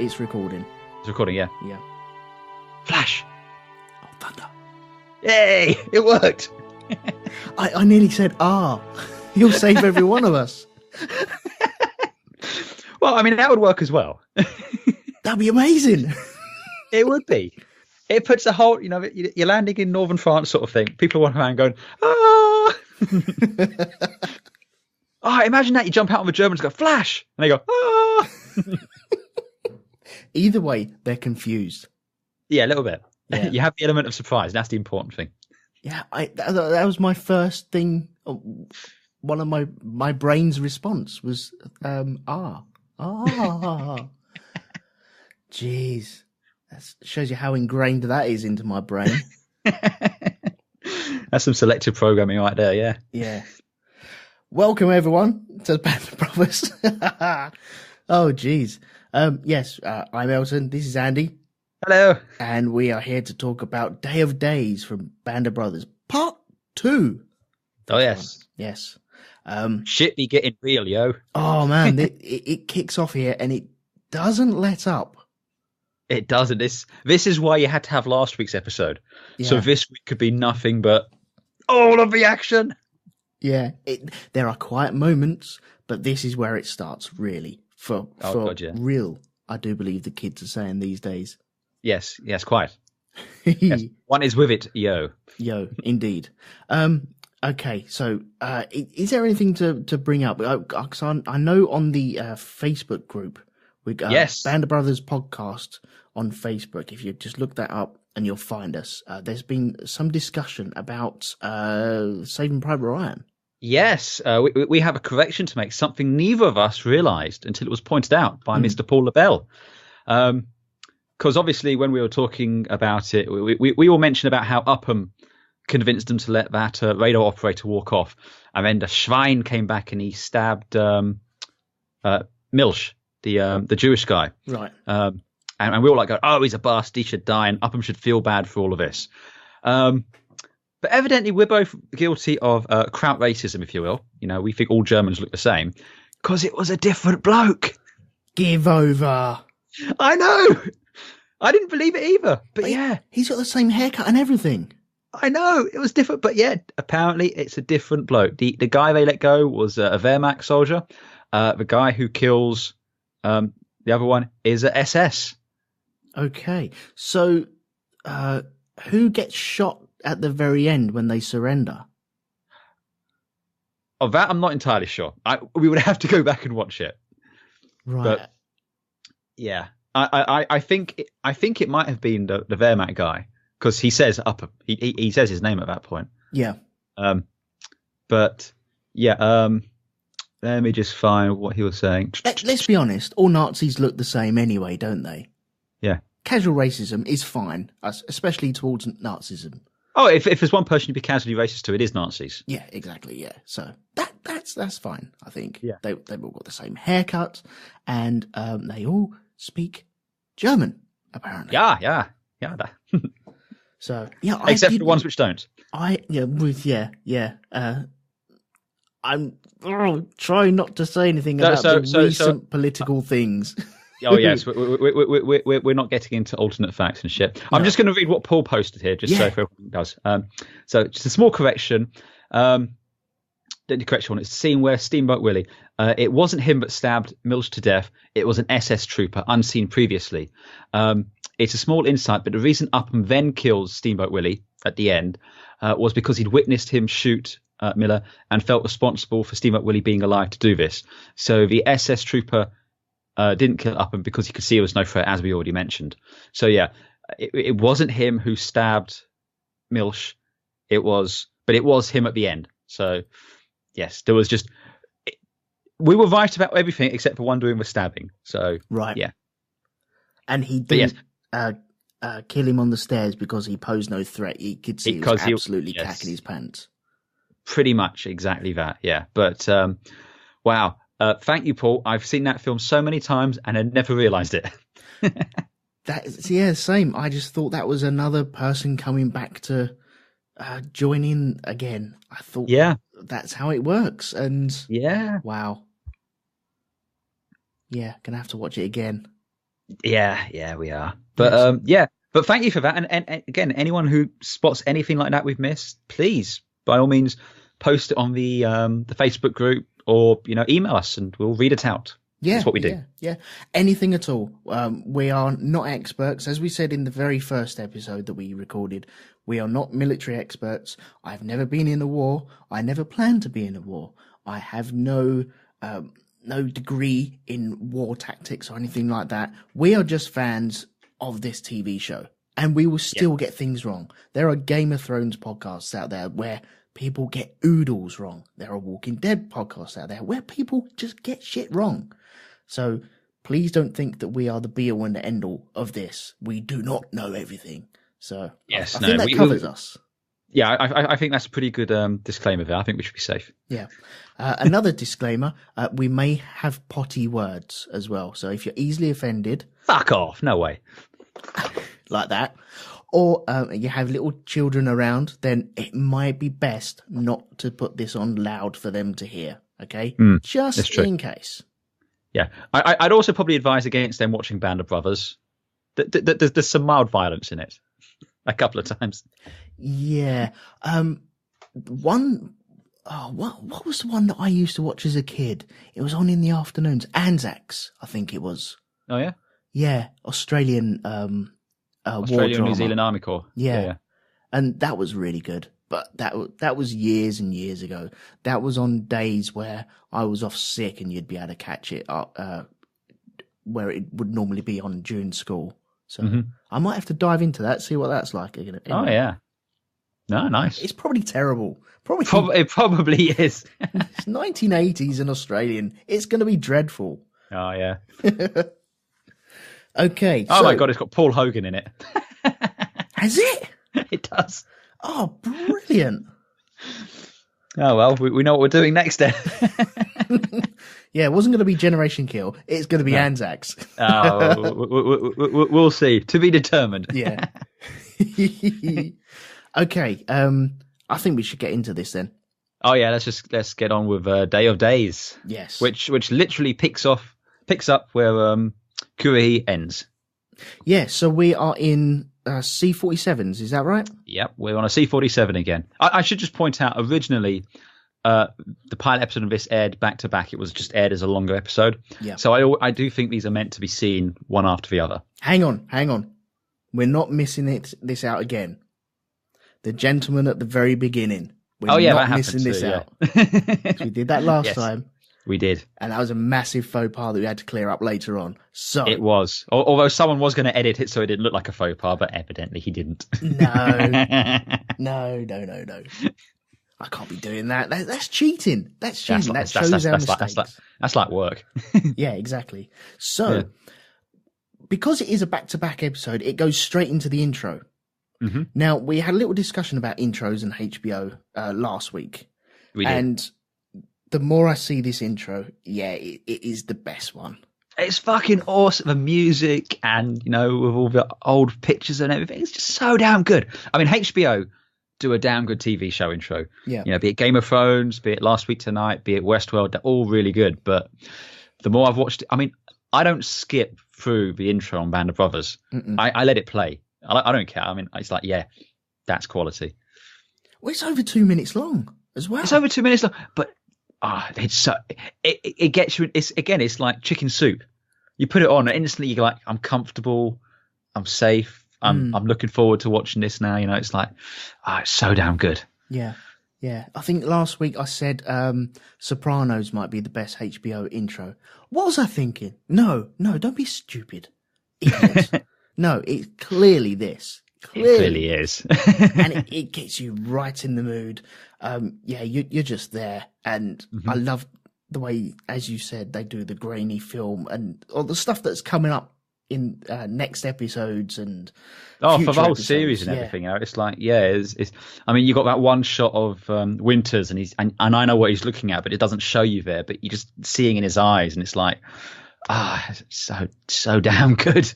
it's recording. It's recording, yeah. Yeah. Flash! Oh, thunder. Yay! It worked! I nearly said, he'll save every one of us. Well, I mean, that would work as well. That'd be amazing. It would be. It puts a whole, you're landing in northern France sort of thing. People walking around going, ah! Imagine that. You jump out of the Germans go, Flash! And they go, ah! Either way, they're confused. Yeah, a little bit. Yeah. You have the element of surprise. That's the important thing. Yeah, that was my first thing. One of my brain's response was, Jeez. That shows you how ingrained that is into my brain. That's some selective programming right there, yeah. Yeah. Welcome, everyone, to Band of Brothers. Oh, jeez. Yes, I'm Elton. This is Andy. Hello. And we are here to talk about Day of Days from Band of Brothers, Part 2. Oh, yes. Yes. Shit be getting real, yo. Oh, man. it kicks off here, and it doesn't let up. It doesn't. This is why you had to have last week's episode. Yeah. So this week could be nothing but all of the action. Yeah. There are quiet moments, but this is where it starts, really. For real, I do believe the kids are saying these days. Yes, quite. Yes. One is with it, yo. Yo, indeed. Okay, so is there anything to bring up? Because I know on the Facebook group, we got Band of Brothers podcast on Facebook. If you just look that up and you'll find us. There's been some discussion about Saving Private Ryan. Yes, we have a correction to make, something neither of us realised until it was pointed out by Mr. Paul LaBelle. Because obviously when we were talking about it, we all mentioned about how Upham convinced them to let that radar operator walk off. And then the Schwein came back and he stabbed Milch, the Jewish guy. Right. And we all like go, oh, he's a bastard, he should die, and Upham should feel bad for all of this. But evidently we're both guilty of kraut racism, if you will. We think all Germans look the same because it was a different bloke. Give over. I know. I didn't believe it either. But yeah. He's got the same haircut and everything. I know. It was different. But yeah, apparently it's a different bloke. The guy they let go was a Wehrmacht soldier. The guy who kills the other one is a SS. Okay. So who gets shot at the very end when they surrender? Of that, I'm not entirely sure. We would have to go back and watch it. Right. But yeah, I think it might have been the Wehrmacht guy because he says he says his name at that point. Yeah. But yeah. Let me just find what he was saying. Let's be honest. All Nazis look the same anyway, don't they? Yeah. Casual racism is fine, especially towards Nazism. Oh, if there's one person you'd be casually racist to, it is Nazis. Yeah, exactly. Yeah, so that's fine. I think. Yeah, they've all got the same haircut, and they all speak German apparently. Yeah. So yeah, except for the ones which don't. I'm trying not to say anything about recent political things. Oh yes, we're not getting into alternate facts and shit. I'm just going to read what Paul posted here, just so everyone does. So just a small correction. The correction one, it's the scene where Steamboat Willie. It wasn't him that stabbed Milch to death. It was an SS trooper unseen previously. It's a small insight, but the reason Upham then kills Steamboat Willie at the end was because he'd witnessed him shoot Miller and felt responsible for Steamboat Willie being alive to do this. So the SS trooper didn't kill Upham because he could see there was no threat, as we already mentioned. So yeah, it wasn't him who stabbed Milch. It was him at the end. So yes, there was just we were right about everything except for one doing the stabbing. So right, yeah, and he didn't kill him on the stairs because he posed no threat. He could see he was absolutely cacking his pants. Pretty much exactly that. Yeah, but wow. Thank you, Paul. I've seen that film so many times and I never realised it. Same. I just thought that was another person coming back to join in again. I thought that's how it works. And wow. Yeah, gonna have to watch it again. Yeah, we are. But yes. But thank you for that. And again, anyone who spots anything like that we've missed, please, by all means, post it on the Facebook group or email us and we'll read it out. Yeah, that's what we do. Yeah, anything at all. We are not experts, as we said in the very first episode that we recorded. We are not military experts. I've never been in a war. I never plan to be in a war. I have no degree in war tactics or anything like that. We are just fans of this TV show, and we will still get things wrong. There are Game of Thrones podcasts out there where people get oodles wrong. There are Walking Dead podcasts out there where people just get shit wrong. So please don't think that we are the be all and the end all of this. We do not know everything. So I think that covers us. Yeah, I think that's a pretty good disclaimer there. I think we should be safe. Yeah. Another disclaimer, we may have potty words as well. So if you're easily offended... Fuck off. No way. Like that. Or you have little children around, then it might be best not to put this on loud for them to hear. Okay? Just in case. Yeah. I'd also probably advise against them watching Band of Brothers. There's some mild violence in it. A couple of times. Yeah. What was the one that I used to watch as a kid? It was on in the afternoons. Anzacs, I think it was. Oh, yeah? Yeah. Australian Australian New Zealand Army Corps. Yeah. And that was really good. But that was years and years ago. That was on days where I was off sick and you'd be able to catch it where it would normally be on during school. So I might have to dive into that, see what that's like. Anyway. Oh, yeah. No, nice. It's probably terrible. It probably is. It's 1980s and Australian. It's going to be dreadful. Oh, yeah. Okay. Oh, my God, it's got Paul Hogan in it. Has it? It does. Oh, brilliant. Oh, well, we know what we're doing next then. Yeah, it wasn't going to be Generation Kill. It's going to be Anzacs. We'll see. To be determined. Yeah. Okay. I think we should get into this then. Oh yeah, let's get on with Day of Days. Yes. Which literally picks up where Kurohi ends. Yeah. So we are in C-47s. Is that right? Yep, we're on a C-47 again. I should just point out originally. The pilot episode of this aired back to back. It was just aired as a longer episode. Yeah. So I do think these are meant to be seen one after the other. Hang on. We're not missing this out again. The gentleman at the very beginning. We're not missing this out. We did that last time. We did. And that was a massive faux pas that we had to clear up later on. So it was. Although someone was going to edit it so it didn't look like a faux pas, but evidently he didn't. No. I can't be doing that. That's cheating. That shows our mistakes. That's like work. Yeah, exactly. So, because it is a back-to-back episode, it goes straight into the intro. Mm-hmm. Now, we had a little discussion about intros and HBO last week. We did. And the more I see this intro, it is the best one. It's fucking awesome. The music and, with all the old pictures and everything, it's just so damn good. I mean, HBO do a damn good TV show intro. Yeah. Be it Game of Thrones, be it Last Week Tonight, be it Westworld, they're all really good. But the more I've watched it, I mean, I don't skip through the intro on Band of Brothers. I let it play. I don't care. I mean, it's like, that's quality. Well, it's over 2 minutes long as well. It's over 2 minutes long, but it's so it gets you. It's like chicken soup. You put it on and instantly you're like, I'm comfortable, I'm safe. I'm looking forward to watching this now. It's like, it's so damn good. Yeah. I think last week I said Sopranos might be the best HBO intro. What was I thinking? No, don't be stupid. No, it's clearly this. It clearly is. And it gets you right in the mood. You're just there. And I love the way, as you said, they do the grainy film and all the stuff that's coming up in next episodes and for the whole series and everything. It's like it's I mean, you got that one shot of Winters and and I know what he's looking at, but it doesn't show you there, but you're just seeing in his eyes and it's like so damn good.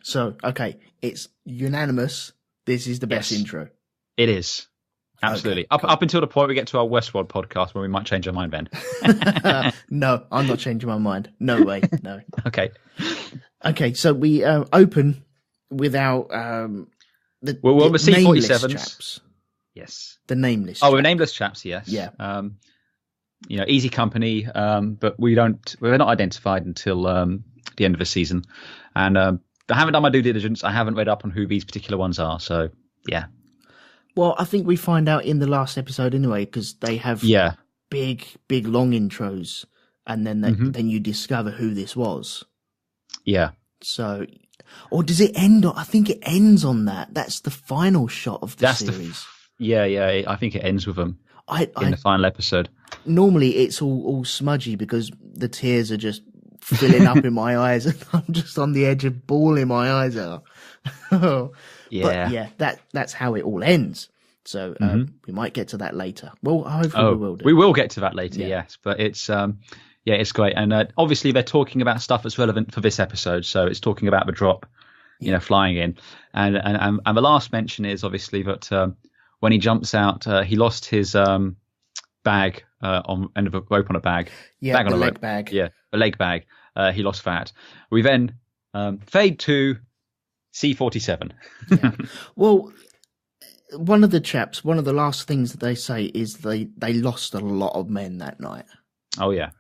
So okay, it's unanimous, this is the best intro. It is. Absolutely. Okay, up until the point we get to our Westworld podcast where we might change our mind, Ben. No, I'm not changing my mind. No way. No. Okay. Okay, so we open with our the C-47s. chaps. Yes. The nameless. Oh, we're nameless chaps. Yes. Yeah. Easy company, but we're not identified until the end of the season, and I haven't done my due diligence. I haven't read up on who these particular ones are. So yeah. Well, I think we find out in the last episode anyway, because they have big long intros, and then then you discover who this was. Yeah. So, or does it end on? I think it ends on that. That's the final shot of the series. I think it ends with them in the final episode. Normally, it's all smudgy because the tears are just filling up in my eyes, and I'm just on the edge of bawling my eyes out. Yeah. But yeah, that's how it all ends. So we might get to that later. Well, hopefully we will do. We will get to that later, yes. But it's it's great, and obviously they're talking about stuff that's relevant for this episode. So it's talking about the drop, flying in, and the last mention is obviously that when he jumps out, he lost his bag on end of a rope on a bag. Yeah, bag on the a leg rope. bag. Yeah, the leg bag. He lost that. We then fade to C-47. Yeah. Well, one of the last things that they say is they lost a lot of men that night. Oh yeah.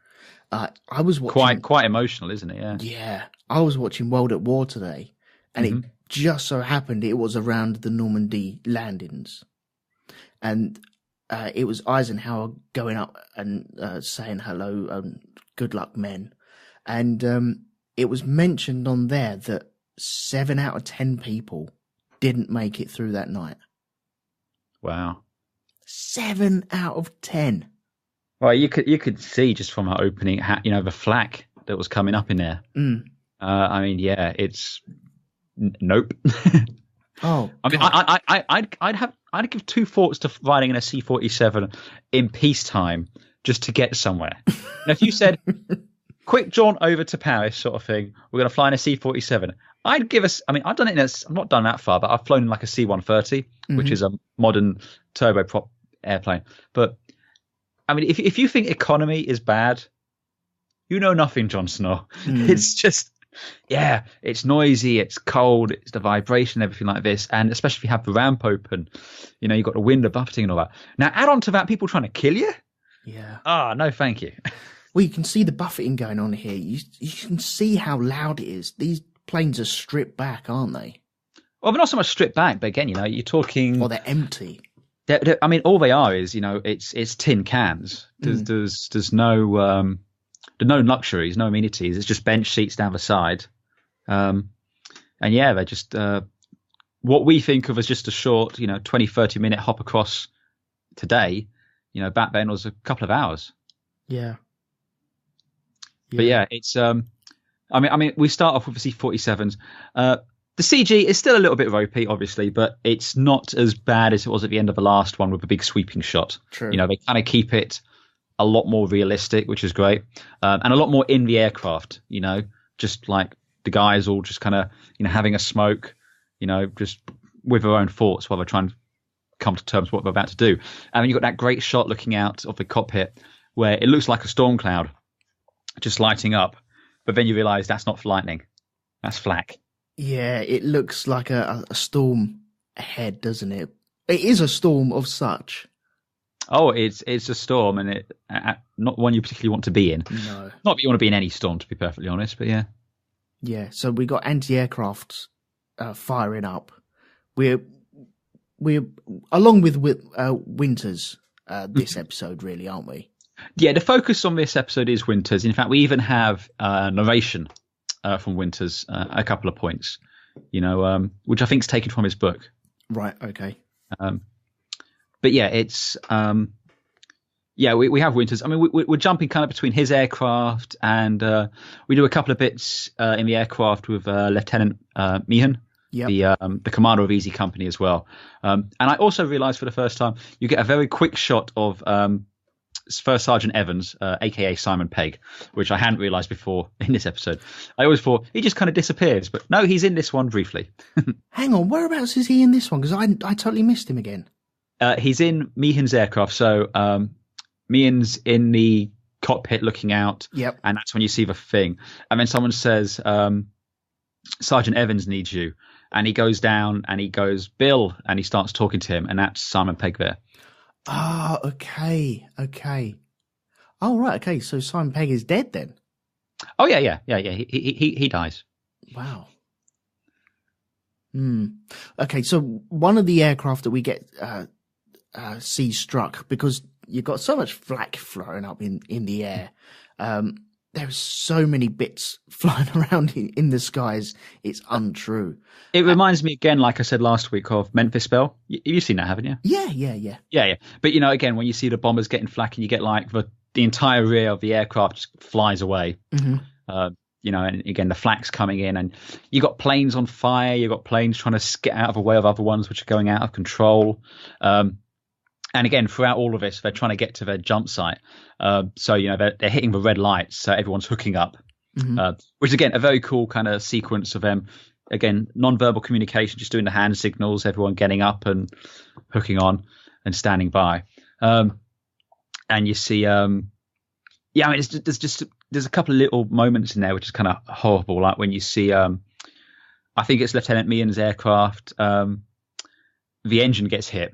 I was watching quite emotional, isn't it? Yeah. Yeah, I was watching World at War today, and it just so happened it was around the Normandy landings, and it was Eisenhower going up and saying hello, good luck, men, and it was mentioned on there that 7 out of 10 people didn't make it through that night. Wow. 7 out of 10. Well, you could see just from our opening, the flak that was coming up in there. I mean, yeah, it's nope. Oh, I mean, I'd give two thoughts to riding in a C-47 in peacetime just to get somewhere. Now, if you said, quick jaunt over to Paris sort of thing, we're going to fly in a C-47, I'd give us, I mean, I've done it I'm not done that far, but I've flown in like a C-130, which is a modern turboprop airplane. But I mean, if you think economy is bad, you know nothing, Jon Snow. It's just, it's noisy, it's cold, it's the vibration, everything like this. And especially if you have the ramp open, you've got the wind, the buffeting and all that. Now, add on to that people trying to kill you. Yeah. No, thank you. Well, you can see the buffeting going on here. You can see how loud it is. These planes are stripped back, aren't they? Well, they're not so much stripped back, but again, you're talking... Or they're empty. I mean, all they are is, it's tin cans. There's no luxuries, no amenities. It's just bench seats down the side. And yeah, they're just what we think of as just a short, 20, 30 minute hop across today, back then was a couple of hours. Yeah. But yeah, it's, I mean, we start off with the C-47s. The CG is still a little bit ropey, obviously, but it's not as bad as it was at the end of the last one with a big sweeping shot. True. They kind of keep it a lot more realistic, which is great, and a lot more in the aircraft. Just like the guys all just kind of having a smoke, just with their own thoughts while they're trying to come to terms with what they're about to do. And then you've got that great shot looking out of the cockpit where it looks like a storm cloud just lighting up, but then you realise that's not lightning, that's flak. Yeah, it looks like a storm ahead, doesn't it? It is a storm of such. Oh, it's a storm, and it not one you particularly want to be in. No, not that you want to be in any storm, to be perfectly honest. But yeah, yeah. So we got anti-aircraft firing up. We're along with Winters this episode, really, aren't we? Yeah, the focus on this episode is Winters. In fact, we even have narration from Winters, a couple of points, which I think is taken from his book. Right. Okay. But yeah, it's we have Winters. I mean, we're jumping kind of between his aircraft, and we do a couple of bits in the aircraft with Lieutenant Meehan, the commander of Easy Company as well. And I also realised for the first time you get a very quick shot of First Sergeant Evans, aka Simon Pegg, which I hadn't realised before in this episode. I always thought he just kind of disappears, but no, he's in this one briefly. Hang on, whereabouts is he in this one? Because I totally missed him again. He's in Meehan's aircraft. So Meehan's in the cockpit looking out. Yep. And that's when you see the thing. And then someone says, Sergeant Evans needs you. And he goes down and he goes, Bill. And he starts talking to him. And that's Simon Pegg there. Ah, okay. Oh, right. Okay. So Simon Pegg is dead then? Oh, yeah. He dies. Wow. Okay, so one of the aircraft that we get see struck, because you've got so much flak flying up in the air. There's so many bits flying around in the skies. It's untrue. It reminds me again, like I said last week, of Memphis Belle. You've seen that, haven't you? Yeah. But again, when you see the bombers getting flak and you get like the entire rear of the aircraft just flies away. Mm-hmm. And again, the flak's coming in, and you got planes on fire. You got planes trying to get out of the way of other ones which are going out of control. And again, throughout all of this, they're trying to get to their jump site. So they're hitting the red lights, so everyone's hooking up, which is again a very cool kind of sequence of them. Again, non-verbal communication, just doing the hand signals, everyone getting up and hooking on and standing by. And you see, there's a couple of little moments in there which is kind of horrible, like when you see, I think it's Lieutenant Meehan's aircraft, the engine gets hit,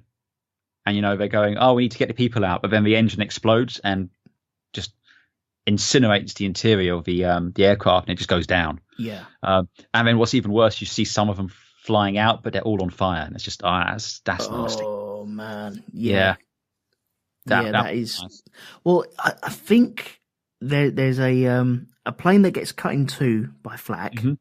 and they're going, oh, we need to get the people out, but then the engine explodes and just incinerates the interior of the aircraft, and it just goes down. Yeah. And then what's even worse, you see some of them flying out, but they're all on fire, and it's just that's nasty. Oh man, yeah. That is nice. Well, I think there's a plane that gets cut in two by flak, and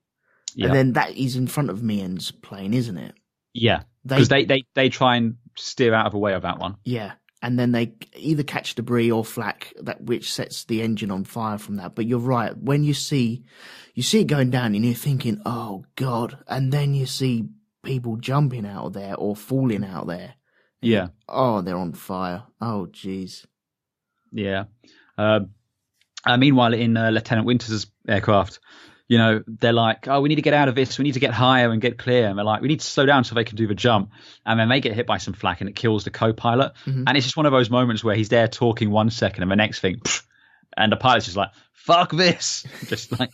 then that is in front of Meehan's plane, isn't it? Yeah, because they try and steer out of the way of that one. Yeah, and then they either catch debris or flak, which sets the engine on fire from that. But you're right, when you see it going down, and you're thinking, oh god, and then you see people jumping out of there or falling out there. Yeah. Oh, they're on fire. Oh, jeez. Yeah. Meanwhile, in Lieutenant Winters' aircraft, they're like, oh, we need to get out of this. We need to get higher and get clear. And they're like, we need to slow down so they can do the jump. And then they get hit by some flak and it kills the co-pilot. Mm-hmm. And it's just one of those moments where he's there talking 1 second and the next thing, pff, and the pilot's just like, fuck this. Just like,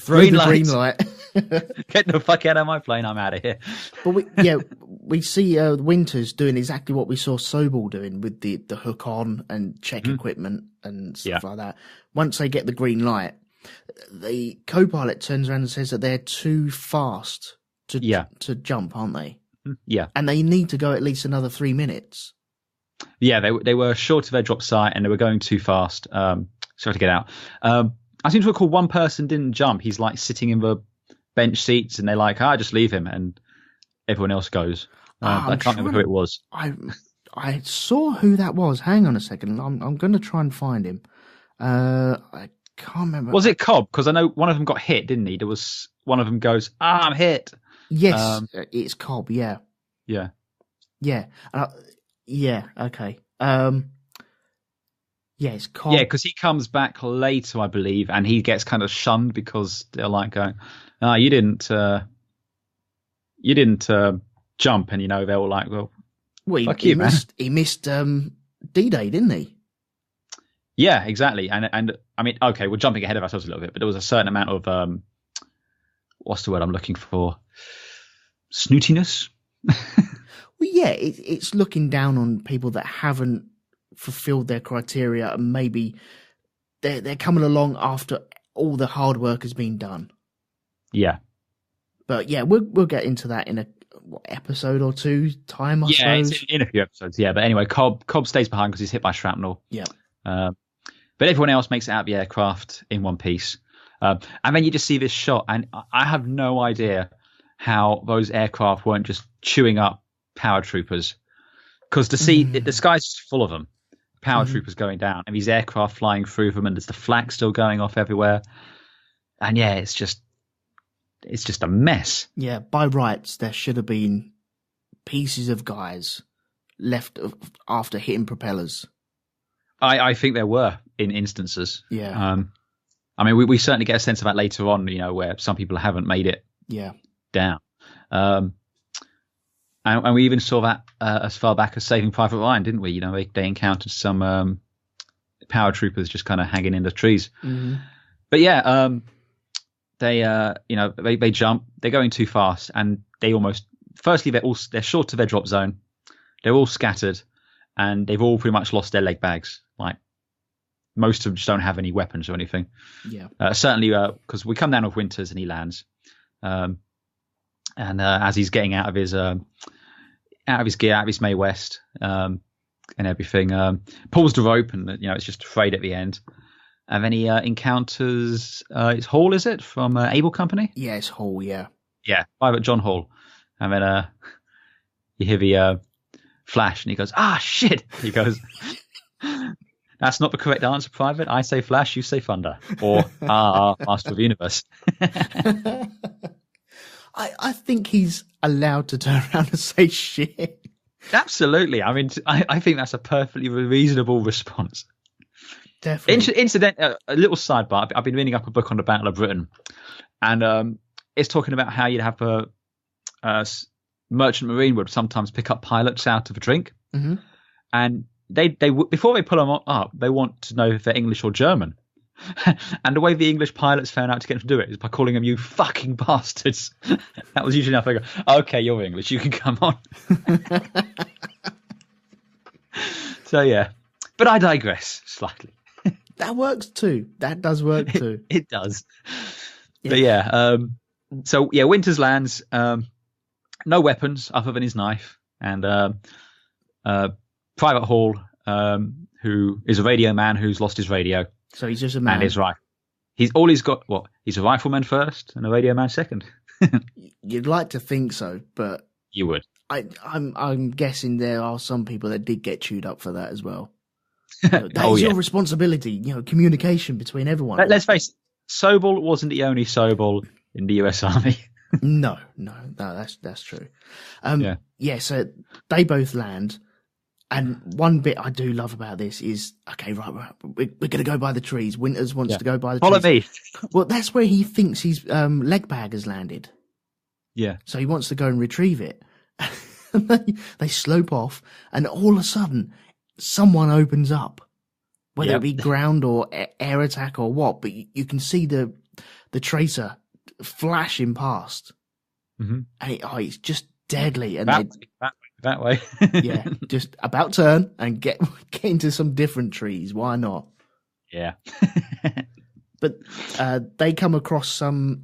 green light. Get the fuck out of my plane. I'm out of here. But we see Winters doing exactly what we saw Sobel doing with the hook on and check equipment and stuff like that. Once they get the green light, the co-pilot turns around and says that they're too fast to jump, aren't they? Yeah. And they need to go at least another 3 minutes. Yeah, they were short of their drop site and they were going too fast. So to get out. I seem to recall one person didn't jump. He's like sitting in the bench seats and they're like, just leave him, and everyone else goes. I can't remember who it was. I saw who that was. Hang on a second. I'm going to try and find him. I can't remember. Was it Cobb? Because I know one of them got hit, didn't he? There was one of them goes, I'm hit. Yes, it's Cobb. Yeah. Yeah. Yeah. Okay. Yeah, it's Cobb. Yeah, because he comes back later, I believe, and he gets kind of shunned because they're like going, you didn't jump, and they're all like, well fuck you, man. He missed D-Day, didn't he? Yeah, exactly. And I mean, okay, we're jumping ahead of ourselves a little bit, but there was a certain amount of what's the word I'm looking for? Snootiness. Well, yeah, it's looking down on people that haven't fulfilled their criteria, and maybe they're coming along after all the hard work has been done. Yeah. But yeah, we'll get into that in a episode or two time, I suppose. It's in a few episodes, yeah. But anyway, Cobb stays behind because he's hit by shrapnel. Yeah. But everyone else makes it out of the aircraft in one piece. And then you just see this shot, and I have no idea how those aircraft weren't just chewing up paratroopers, because the sky's just full of them. Paratroopers going down, and these aircraft flying through them, and there's the flag still going off everywhere. And yeah, it's just a mess. Yeah, by rights, there should have been pieces of guys left after hitting propellers. I think there were in instances. Yeah. I mean, we certainly get a sense of that later on, where some people haven't made it down. And And we even saw that as far back as Saving Private Ryan, didn't we? You know, they encountered some paratroopers just kind of hanging in the trees. Mm-hmm. But yeah, they jump. They're going too fast, and they firstly they're short of their drop zone. They're all scattered, and they've all pretty much lost their leg bags. Like most of them just don't have any weapons or anything. Yeah. Certainly, because we come down with Winters and he lands, and as he's getting out of his gear, out of his Mae West, and everything, pulls the rope, and it's just frayed at the end. And then he encounters it's Hall, is it, from Able Company? Yeah, it's Hall. Yeah. Yeah, Private John Hall. And then you hear the flash, and he goes, "Ah, shit!" He goes, "That's not the correct answer, Private. I say flash, you say thunder, or Master of the Universe." I think he's allowed to turn around and say shit. Absolutely. I mean, I think that's a perfectly reasonable response. Definitely. Incident, a little sidebar. I've been reading up a book on the Battle of Britain, and it's talking about how you'd have a merchant marine would sometimes pick up pilots out of a drink, mm-hmm. and they before they pull them up, they want to know if they're English or German. And the way the English pilots found out to get them to do it is by calling them "you fucking bastards." That was usually enough. They go, "Okay, you're English, you can come on." So yeah, but I digress slightly. That works too. That does work too. It does. Yeah. But yeah, so yeah, Winters lands, no weapons other than his knife, and Private Hall, who is a radio man who's lost his radio. So he's just a man. And his rifle. He's got what? He's a rifleman first and a radio man second. You'd like to think so, but you would. I'm guessing there are some people that did get chewed up for that as well. That is your responsibility. Communication between everyone. Let's face it, Sobel wasn't the only Sobel in the US Army. No, that's true. Yeah. So they both land. And one bit I do love about this is, okay, right, we're going to go by the trees. Winters wants to go by the trees. Follow me. Well, that's where he thinks his leg bag has landed. Yeah. So he wants to go and retrieve it. They slope off, and all of a sudden, someone opens up. Whether it be ground or air attack or what, but you can see the tracer flashing past. Mm-hmm. And it's just deadly. And that way. Yeah, just about turn and get into some different trees. Why not? Yeah. But they come across some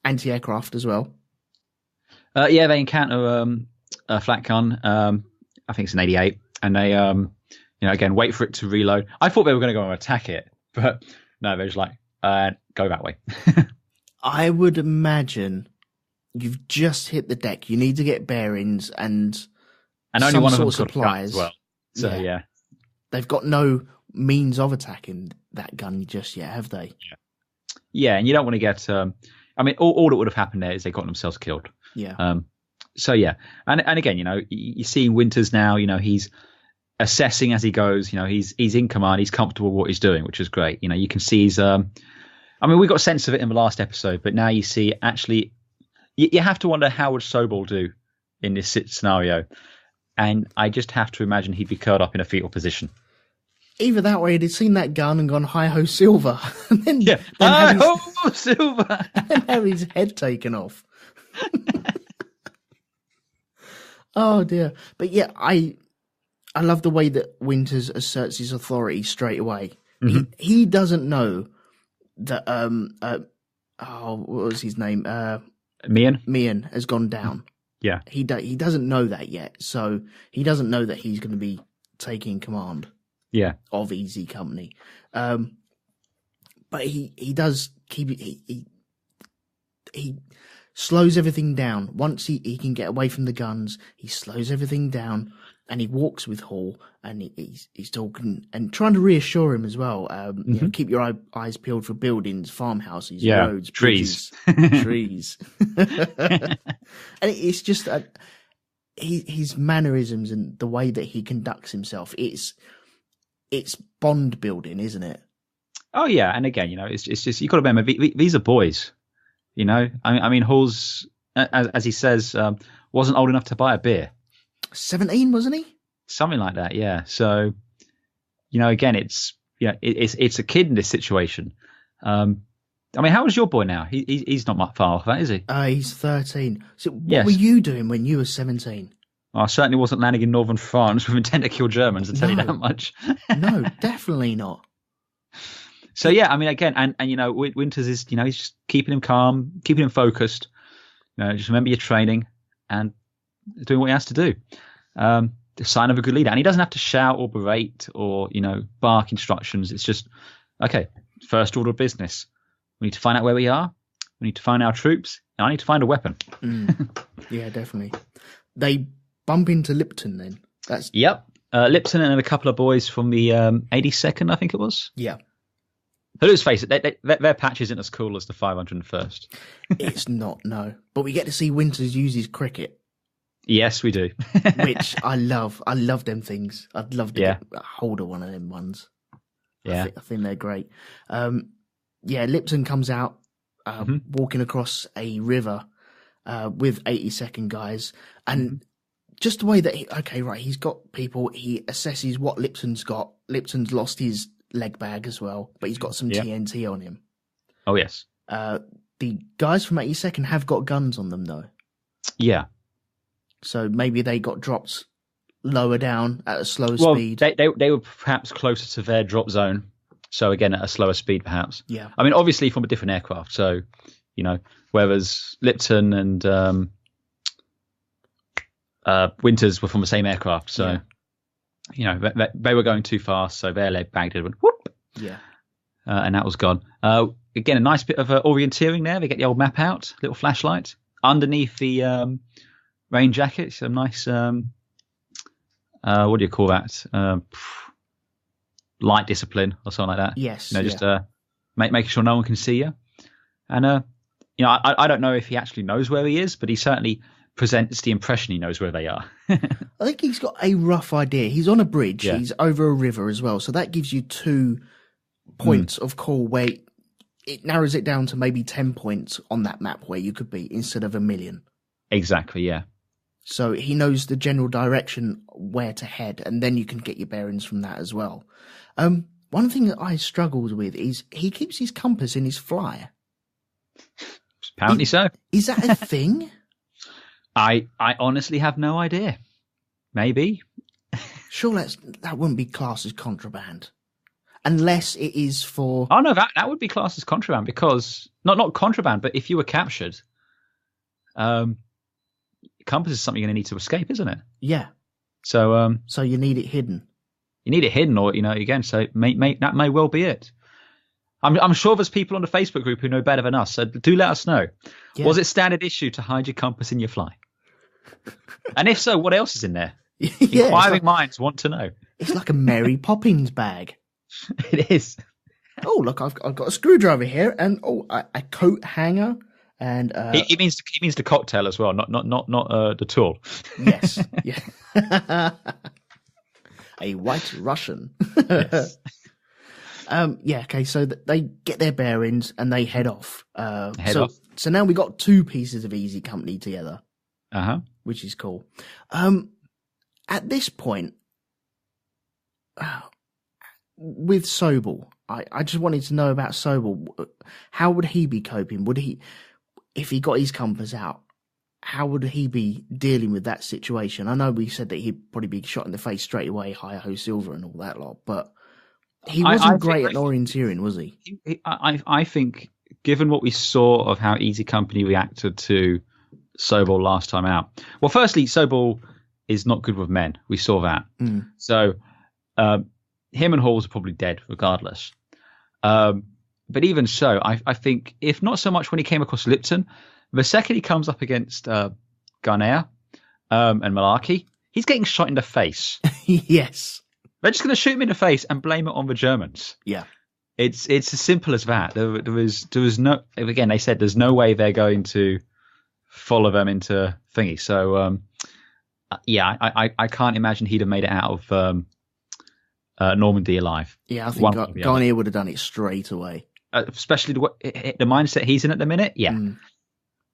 anti-aircraft as well. Yeah, they encounter a flat gun. I think it's an 88, and they again wait for it to reload. I thought they were going to go and attack it, but no, they're just like go that way. I would imagine you've just hit the deck. You need to get bearings and only some one of sort them's of supplies. Got as well. So yeah, they've got no means of attacking that gun just yet, have they? Yeah, and you don't want to get. I mean, all that would have happened there is they got themselves killed. Yeah. So yeah, and again, you see Winters now. He's assessing as he goes. He's in command. He's comfortable with what he's doing, which is great. You can see he's. I mean, we got a sense of it in the last episode, but now you see actually. You have to wonder how would Sobel do in this scenario, and I just have to imagine he'd be curled up in a fetal position. Either that way, he'd seen that gun and gone hi ho Silver, and then hi ho Silver, and have his head taken off. Oh dear! But yeah, I love the way that Winters asserts his authority straight away. Mm-hmm. He doesn't know that what was his name? Mian has gone down. Yeah. He doesn't know that yet, so he doesn't know that he's going to be taking command. Yeah. Of Easy Company, but he does keep it. He slows everything down once he can get away from the guns. He slows everything down, and he walks with Hall, and he's talking and trying to reassure him as well. Keep your eyes peeled for buildings, farmhouses, roads, trees, trees. And it's just his mannerisms and the way that he conducts himself. It's Bond building, isn't it? Oh yeah, and again, it's just you got to remember these are boys. I mean, Hall's as he says, wasn't old enough to buy a beer. 17, wasn't he? Something like that, yeah. So, again, it's a kid in this situation. I mean, how old your boy now? He's not far off that, is he? He's 13. So what were you doing when you were 17? Well, I certainly wasn't landing in northern France with intent to kill Germans, I'll tell you that much. No, definitely not. So, yeah, I mean, again, and Winters is, he's just keeping him calm, keeping him focused. Just remember your training and doing what he has to do. The sign of a good leader. And he doesn't have to shout or berate or, bark instructions. It's just, okay, first order of business. We need to find out where we are. We need to find our troops. And I need to find a weapon. Yeah, definitely. They bump into Lipton then. Yep. Lipton and a couple of boys from the 82nd, I think it was. Yeah. But let's face it, their patch isn't as cool as the 501st. It's not, no. But we get to see Winters use his cricket. Yes, we do. Which I love. I love them things. I'd love to get a hold of one of them ones. Yeah. I think they're great. Lipton comes out walking across a river with 82nd guys. And just the way that, he's got people, he assesses what Lipton's got. Lipton's lost his leg bag as well, but he's got some TNT on him. Oh, yes. The guys from 82nd have got guns on them, though. Yeah. So maybe they got dropped lower down at a slower speed. They were perhaps closer to their drop zone. So again, at a slower speed, perhaps. Yeah. I mean, obviously from a different aircraft. So, whereas Lipton and Winters were from the same aircraft. So, they were going too fast. So their leg bagged it and went whoop. Yeah. And that was gone. Again, a nice bit of orienteering there. They get the old map out, little flashlight underneath the rain jacket. Some nice, what do you call that? Light discipline or something like that. Yes. Just making sure no one can see you. And I don't know if he actually knows where he is, but he certainly presents the impression he knows where they are. I think he's got a rough idea. He's on a bridge. Yeah. He's over a river as well. So that gives you 2 points of call where it narrows it down to maybe 10 points on that map where you could be instead of 1,000,000. Exactly, yeah. So he knows the general direction where to head, and then you can get your bearings from that as well. One thing that I struggled with is he keeps his compass in his flyer. Apparently so. Is that a thing? I honestly have no idea. Maybe. Sure, that wouldn't be classed as contraband. Unless it is for... Oh, no, that would be classed as contraband because... Not contraband, but if you were captured... compass is something you're going to need to escape, isn't it? Yeah. So so you need it hidden. You need it hidden, or again. So that may well be it. I'm sure there's people on the Facebook group who know better than us. So do let us know. Yeah. Was it standard issue to hide your compass in your fly? And if so, what else is in there? Inquiring minds want to know. It's like a Mary Poppins bag. It is. Oh, look, I've got a screwdriver here, and a coat hanger. And he means the cocktail as well, not the tool. Yes, yeah. A white Russian. Yes. Okay. So they get their bearings and they head off. So now we got 2 pieces of easy company together. Which is cool. At this point, with Sobel, I just wanted to know about Sobel. How would he be coping? Would he? If he got his compass out, how would he be dealing with that situation? I know we said that he'd probably be shot in the face straight away, hi-ho silver and all that lot, but he wasn't great at orienteering, was he? I think, given what we saw of how Easy Company reacted to Sobel last time out, well, firstly, Sobel is not good with men. We saw that. So him and Halls are probably dead regardless. But even so, I think if not so much when he came across Lipton, the second he comes up against Garnier and Malarkey, he's getting shot in the face. Yes. They're just going to shoot him in the face and blame it on the Germans. Yeah. It's as simple as that. There was no, again, they said there's no way they're going to follow them into thingy. So, I can't imagine he'd have made it out of Normandy alive. Yeah, I think Garnier would have done it straight away. Especially the mindset he's in at the minute. Yeah.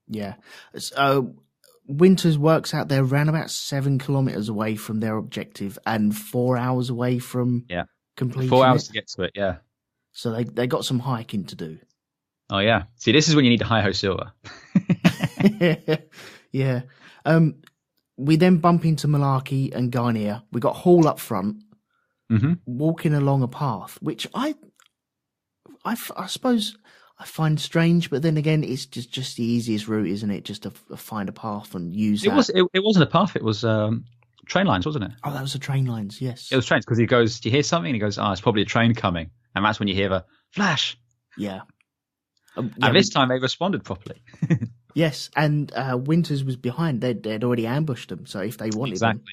Yeah. So Winters works out they're around about 7 kilometers away from their objective and 4 hours away from completion. 4 hours to get to it, yeah. So they got some hiking to do. Oh, yeah. See, this is when you need to hi-ho Silver. Yeah. We then bump into Malarkey and Garnier. We got Hall up front, walking along a path, which I suppose I find strange, but then again, it's just the easiest route, isn't it? Just to find a path and use that. It wasn't a path. It was train lines, wasn't it? Oh, that was the train lines, yes. It was trains, because he goes, do you hear something? And he goes, it's probably a train coming. And that's when you hear the flash. Yeah. And this time they responded properly. Yes, and Winters was behind. They'd already ambushed them, so if they wanted them,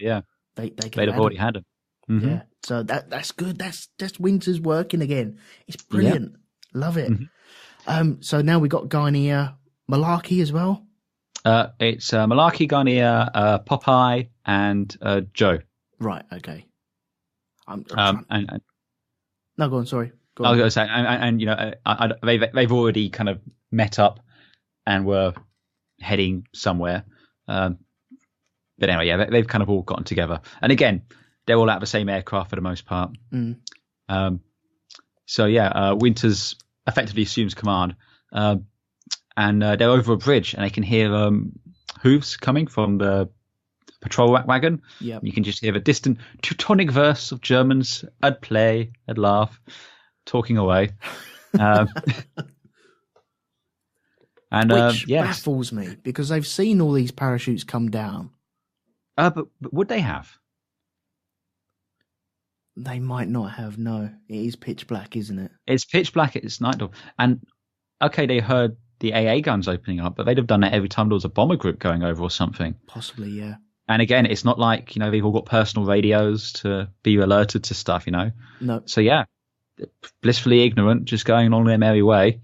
they'd have already had them. Mm-hmm. Yeah, so that's good. That's Winters working again. It's brilliant. Yeah. Love it. Mm-hmm. So now we got Garnier, Malarkey as well. It's Malarkey, Garnier, Popeye, and Joe. Right. Okay. I'm and no, go on. Sorry. Go on. I was going to say, and they've already kind of met up and were heading somewhere. But anyway, yeah, they've kind of all gotten together. And again, they're all out of the same aircraft for the most part. Mm. So yeah, Winters effectively assumes command, and they're over a bridge, and they can hear hooves coming from the patrol wagon. Yeah, you can just hear the distant Teutonic verse of Germans. I'd play, I'd laugh, talking away. And which baffles me, because they've seen all these parachutes come down. But would they have? They might not have. No, it is pitch black, isn't it? It's pitch black. It's night door. And okay, they heard the AA guns opening up, but they'd have done that every time there was a bomber group going over or something. Possibly, yeah. And again, it's not like, they've all got personal radios to be alerted to stuff, No. So yeah, blissfully ignorant, just going on their merry way.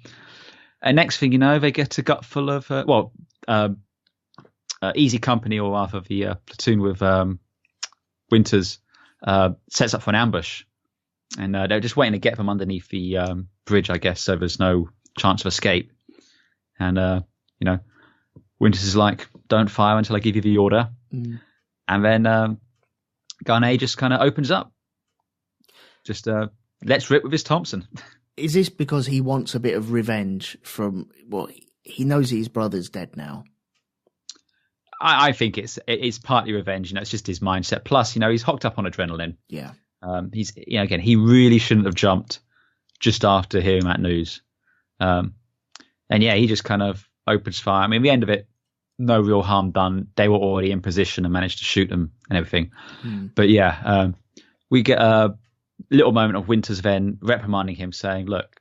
And next thing you know, they get a gut full of, Easy Company, or rather the platoon with Winters, sets up for an ambush. And they're just waiting to get them underneath the bridge, I guess, so there's no chance of escape. And, Winters is like, don't fire until I give you the order. Mm. And then Garnier just kind of opens up. Just let's rip with his Thompson. Is this because he wants a bit of revenge from, he knows his brother's dead now? I think it's partly revenge. It's just his mindset. Plus, he's hooked up on adrenaline. Yeah. He's, again, he really shouldn't have jumped just after hearing that news. And yeah, he just kind of opens fire. I mean, at the end of it, no real harm done. They were already in position and managed to shoot them and everything. But yeah, we get a little moment of Winters then reprimanding him, saying, look,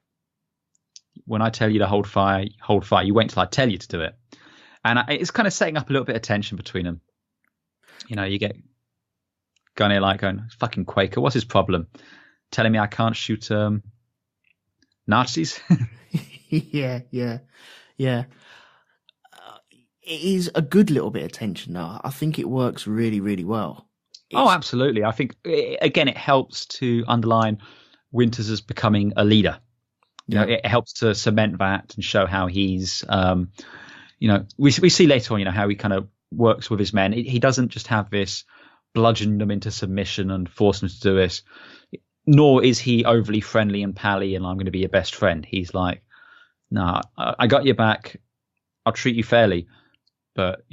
when I tell you to hold fire, hold fire. You wait until I tell you to do it. And it's kind of setting up a little bit of tension between them. You get Garnier going, fucking Quaker, what's his problem? Telling me I can't shoot Nazis? Yeah. It is a good little bit of tension now. I think it works really, really well. Oh, absolutely. I think, again, it helps to underline Winters as becoming a leader. It helps to cement that and show how he's, we see later on, how he kind of works with his men. He doesn't just have this bludgeon them into submission and force them to do this, nor is he overly friendly and pally and I'm going to be your best friend. He's like, no, I got your back. I'll treat you fairly. But,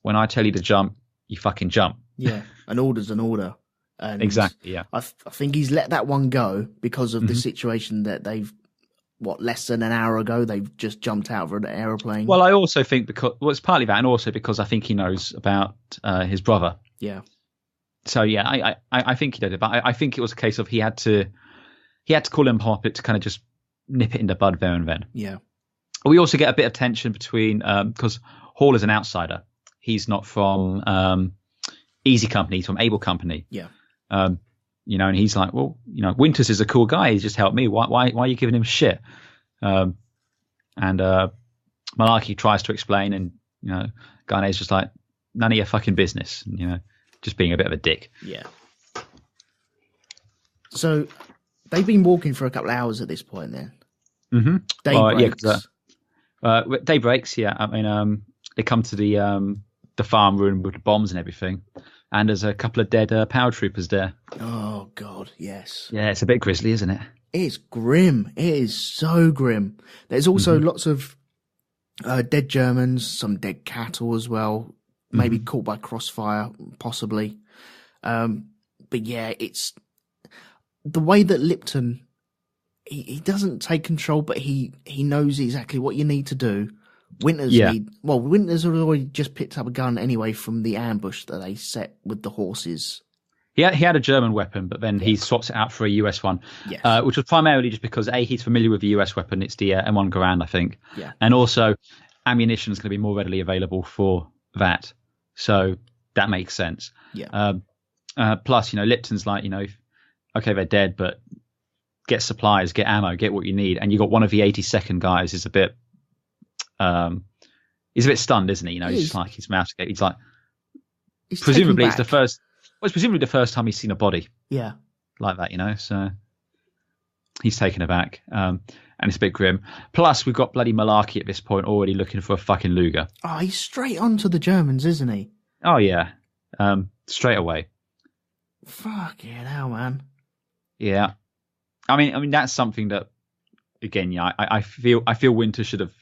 when I tell you to jump, you fucking jump. Yeah, an order's an order. And exactly, yeah. I think he's let that one go because of the situation that they've, less than an hour ago, they've just jumped out of an aeroplane. Well, I also think it's partly that, and also because I think he knows about his brother. Yeah. So, yeah, I think he did it. But I think it was a case of he had to call him pop it to kind of just nip it in the bud there and then. Yeah. We also get a bit of tension between, because Hall is an outsider. He's not from Easy Company. He's from Able Company. Yeah. And he's like, well, Winters is a cool guy. He's just helped me. Why are you giving him shit? And Malarkey tries to explain, and Garnier's just like, none of your fucking business. And, just being a bit of a dick. Yeah. So they've been walking for a couple of hours at this point. Then. Mm-hmm. Day breaks. Day breaks. Yeah. I mean, they come to the the farm ruined with the bombs and everything. And there's a couple of dead paratroopers there. Oh, God, yes. Yeah, it's a bit grisly, isn't it? It's grim. It is so grim. There's also lots of dead Germans, some dead cattle as well, maybe caught by crossfire, possibly. But yeah, it's the way that Lipton, he doesn't take control, but he knows exactly what you need to do. Winters has already just picked up a gun anyway from the ambush that they set with the horses. He had a German weapon, but then he swaps it out for a US one, which was primarily just because he's familiar with the US weapon. It's the M1 Garand, I think, and also ammunition is going to be more readily available for that, so that makes sense. Plus, Lipton's like, okay, they're dead, but get supplies, get ammo, get what you need, and you got one of the 82nd guys is a bit, he's a bit stunned, isn't he? He's just like his mouth. He's like, presumably it's the first. Well, it's presumably the first time he's seen a body. Yeah. Like that, so he's taken aback. And it's a bit grim. Plus, we've got bloody Malarkey at this point already looking for a fucking Luger. Oh, he's straight on to the Germans, isn't he? Oh, yeah. Straight away. Fucking hell, man. Yeah. I mean, that's something that, again, I feel Winter should have,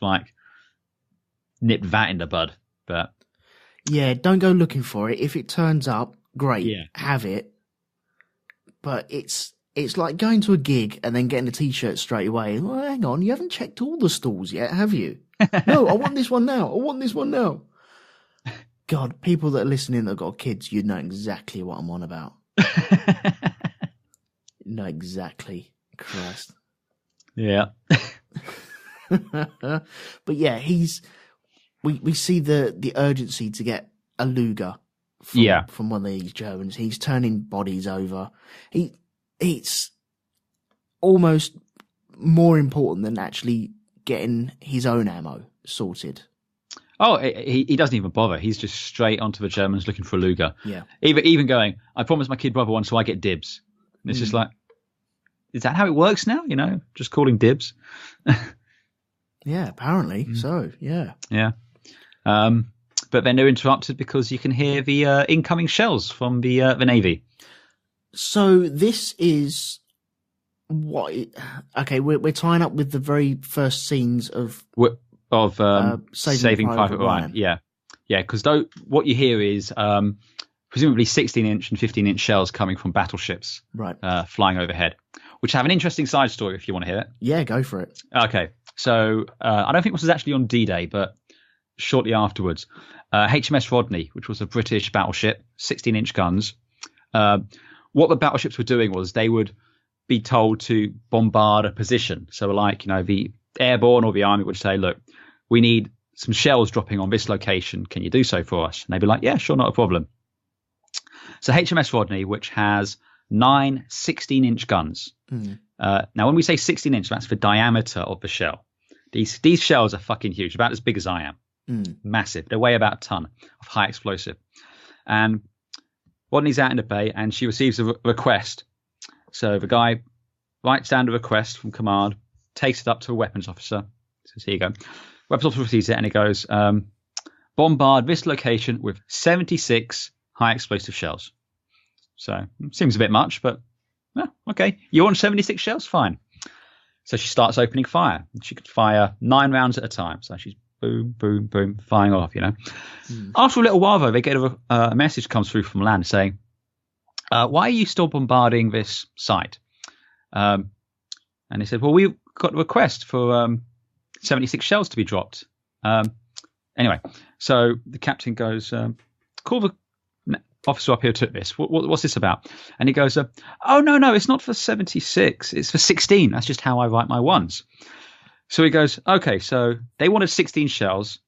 nipped that in the bud. But yeah, don't go looking for it. If it turns up, great, have it. But it's like going to a gig and then getting a T-shirt straight away. Well, hang on, you haven't checked all the stalls yet, have you? No, I want this one now. I want this one now. God, people that are listening that got kids, you'd know exactly what I'm on about. No, exactly. Christ. Yeah. But yeah, we see the urgency to get a Luger from one of these Germans. He's turning bodies over. It's almost more important than actually getting his own ammo sorted. Oh, he doesn't even bother. He's just straight onto the Germans looking for a Luger. Yeah. Even going, I promised my kid brother one, so I get dibs. And it's just like, is that how it works now? Just calling dibs. Yeah, apparently. So, yeah. Yeah. But then they're interrupted because you can hear the incoming shells from the Navy. So this is what? Okay, we're tying up with the very first scenes of Saving Private Ryan. Yeah, because what you hear is presumably 16-inch and 15-inch shells coming from battleships, right, flying overhead, which have an interesting side story if you want to hear it. Yeah, go for it. Okay, so I don't think this was actually on D-Day, but shortly afterwards, HMS Rodney, which was a British battleship, 16-inch guns. What the battleships were doing was they would be told to bombard a position. So the Airborne or the Army would say, look, we need some shells dropping on this location. Can you do so for us? And they'd be like, yeah, sure, not a problem. So HMS Rodney, which has 9 16-inch guns. Now, when we say 16-inch, that's the diameter of the shell. These shells are fucking huge, about as big as I am. Massive. They weigh about a ton of high explosive. And Rodney's out in the bay and she receives a request. So the guy writes down the request from command, takes it up to a weapons officer. Says, here you go. Weapons officer receives it and he goes, bombard this location with 76 high explosive shells. So seems a bit much, but okay. You want 76 shells? Fine. So she starts opening fire. She could fire 9 rounds at a time. So she's boom, boom, boom, firing off, After a little while, though, they get a message comes through from land saying, why are you still bombarding this site? And they said, well, we've got a request for 76 shells to be dropped. Anyway, so the captain goes, call the officer up here who took this. What's this about? And he goes, oh, no, it's not for 76. It's for 16. That's just how I write my ones. So he goes, okay, so they wanted 16 shells.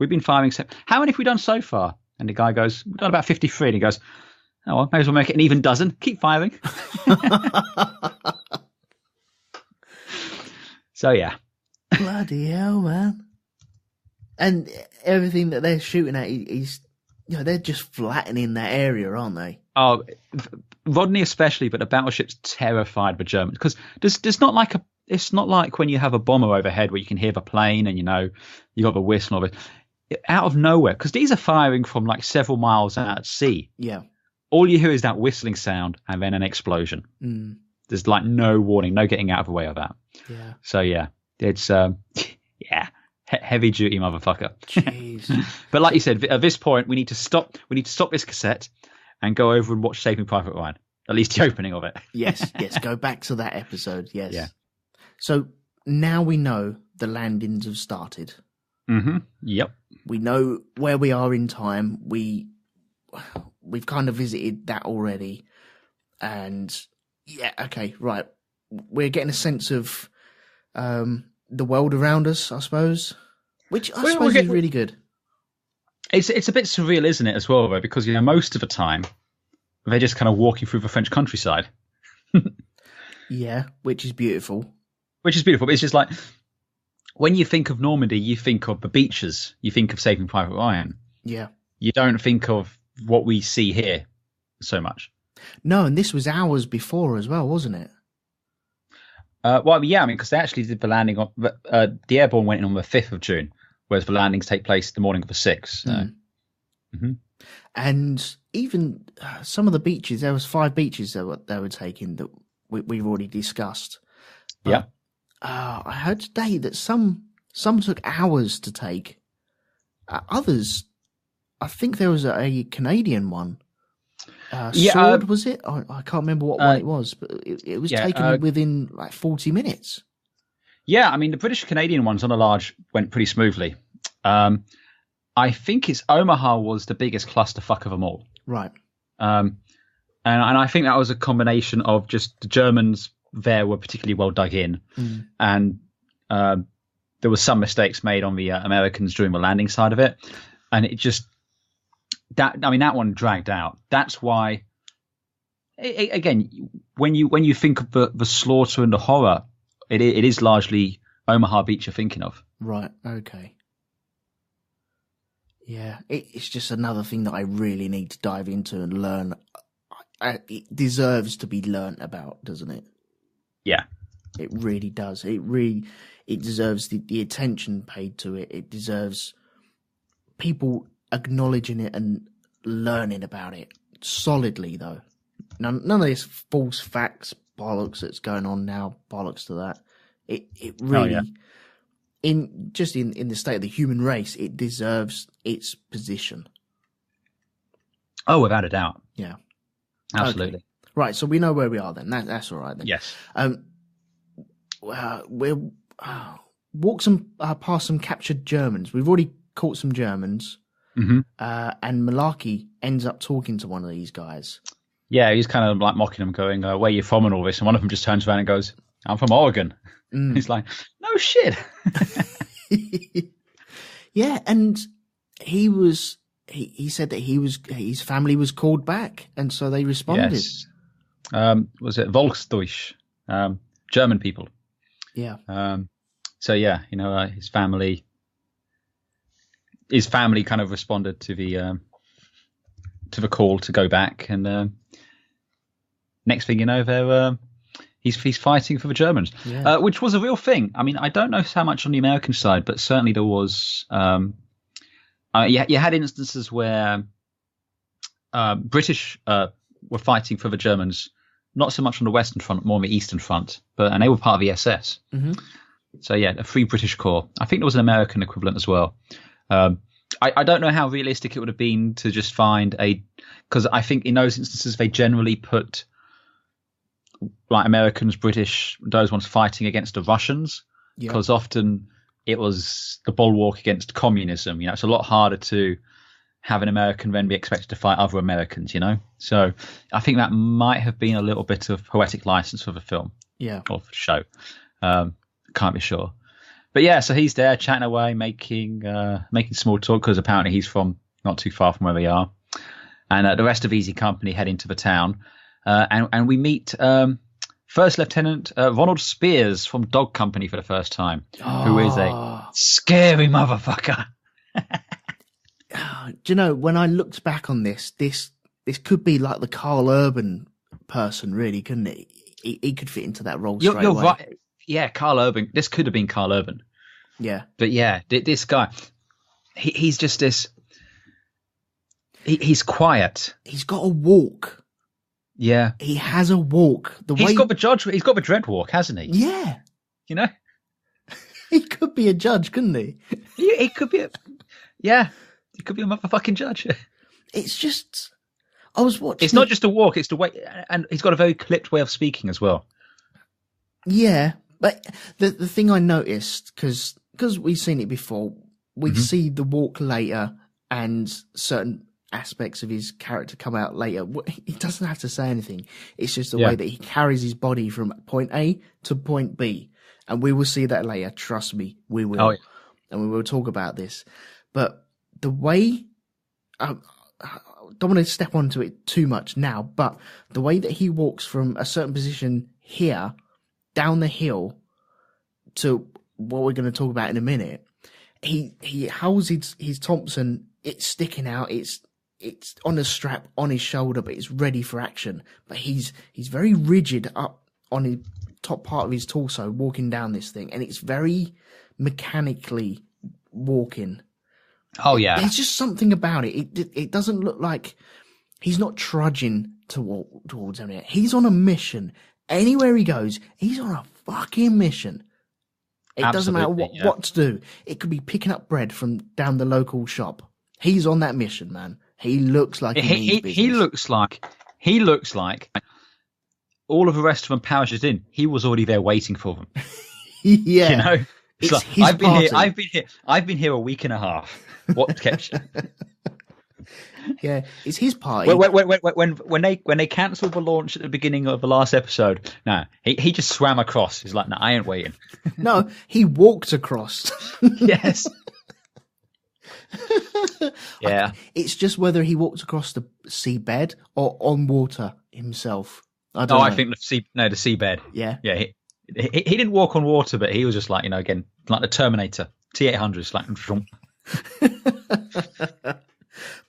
We've been firing. How many have we done so far? And the guy goes, we've done about 53. And he goes, oh, well, may as well make it an even dozen. Keep firing. So, yeah. Bloody hell, man. And everything that they're shooting at is, they're just flattening that area, aren't they? Oh, Rodney especially, but the battleship's terrified the Germans. Because there's not like it's not like when you have a bomber overhead where you can hear the plane and, you got the whistle of it. out of nowhere, because these are firing from like several miles out at sea. Yeah. All you hear is that whistling sound and then an explosion. There's like no warning, no getting out of the way of that. Yeah. So yeah, it's heavy duty motherfucker. Jeez. But like you said, at this point we need to stop this cassette and go over and watch Saving Private Ryan. At least the opening of it. Yes. Go back to that episode. Yes. Yeah. So now we know the landings have started. Yep. We know where we are in time. We've kind of visited that already. And yeah, okay, right. We're getting a sense of the world around us, I suppose, which I suppose is really good. It's a bit surreal, isn't it, as well, though, because most of the time they're just kind of walking through the French countryside. Yeah, which is beautiful. But it's just like, when you think of Normandy, you think of the beaches. You think of Saving Private Ryan. Yeah. You don't think of what we see here so much. No, and this was hours before as well, wasn't it? Well, yeah, because they actually did the landing on the Airborne went in on the 5th of June, whereas the landings take place the morning of the 6th. So. And even some of the beaches, there was 5 beaches that they were taking that we've already discussed. But, yeah. I heard today that some took hours to take. Others, I think there was a Canadian one. Sword, was it? I can't remember what one it was, but it was taken within like 40 minutes. Yeah, the British Canadian ones on a large went pretty smoothly. I think it's Omaha was the biggest clusterfuck of them all. Right. And I think that was a combination of just the Germans there were particularly well dug in, and there were some mistakes made on the Americans during the landing side of it, and it just that one dragged out. That's why, again, when you think of the slaughter and the horror, it is largely Omaha Beach you're thinking of. Right. Okay. Yeah, it's just another thing that I really need to dive into and learn. It deserves to be learnt about, doesn't it? Yeah, it really does. It deserves the attention paid to it. It deserves people acknowledging it and learning about it solidly, though. None of this false facts bollocks that's going on now. Bollocks to that. It really, in the state of the human race, it deserves its position. Oh, without a doubt. Yeah, absolutely. Okay. Right, so we know where we are then. That's all right then. Yes. We'll walk past some captured Germans. We've already caught some Germans. And Malarkey ends up talking to one of these guys. Yeah, he's kind of like mocking them, going, where are you from and all this? And one of them just turns around and goes, I'm from Oregon. He's like, no shit. Yeah, and he said that his family was called back, and so they responded. Yes. Was it Volksdeutsch? German people. Yeah. So yeah, his family kind of responded to the call to go back, and next thing you know, he's fighting for the Germans, which was a real thing. I don't know how much on the American side, but certainly there was. You had instances where British were fighting for the Germans. Not so much on the Western Front, more on the Eastern Front, and they were part of the SS. So yeah, a Free British Corps. I think there was an American equivalent as well. I don't know how realistic it would have been to just find because I think in those instances they generally put like Americans, British, those ones fighting against the Russians, because often it was the bulwark against communism. It's a lot harder to have an American then be expected to fight other Americans, So I think that might have been a little bit of poetic license for the film. Yeah. Or for the show. Can't be sure. But yeah, so he's there chatting away, making small talk, because apparently he's from not too far from where we are. And the rest of Easy Company head into the town. And we meet First Lieutenant Ronald Spears from Dog Company for the first time, who is a scary motherfucker. Do you know, when I looked back on this could be like the Carl Urban person, really, couldn't it? He could fit into that role straight away. Right. Yeah, Carl Urban. This could have been Carl Urban. Yeah. But yeah, this guy, he's just this. He's quiet. He's got a walk. Yeah, he has a walk. He's got the dread walk, hasn't he? Yeah, you know, he could be a judge, couldn't he? He could be he could be a motherfucking judge. It's just, I was watching. It's not just a walk; it's the way, and he's got a very clipped way of speaking as well. Yeah, but the thing I noticed, because we've seen it before, we see the walk later, and certain aspects of his character come out later. He doesn't have to say anything. It's just the way that he carries his body from point A to point B. And we will see that later. Trust me, we will. Oh, yeah. And we will talk about this. But the way, I don't want to step onto it too much now, but the way that he walks from a certain position here, down the hill, to what we're going to talk about in a minute, he holds his Thompson, it's sticking out, it's on a strap on his shoulder, but it's ready for action. But he's very rigid up on his top part of his torso, walking down this thing, and it's very mechanically walking. Oh yeah, there's just something about it. It doesn't look like he's not trudging to walk towards anything. He's on a mission. Anywhere he goes, he's on a fucking mission. It doesn't matter what to do. It could be picking up bread from down the local shop. He's on that mission, man. He looks like he looks like all of the rest of them parachuted in. He was already there waiting for them. Yeah, you know, it's like, his party. I've been here a week and a half. What kept you? Yeah, it's his party. When they cancelled the launch at the beginning of the last episode, he just swam across. He's like, no, I ain't waiting. No, he walked across. Yes. Yeah, it's just whether he walked across the seabed or on water himself. I don't know. I think the seabed. Yeah, he didn't walk on water, but he was just like, again, like the Terminator T-800, like.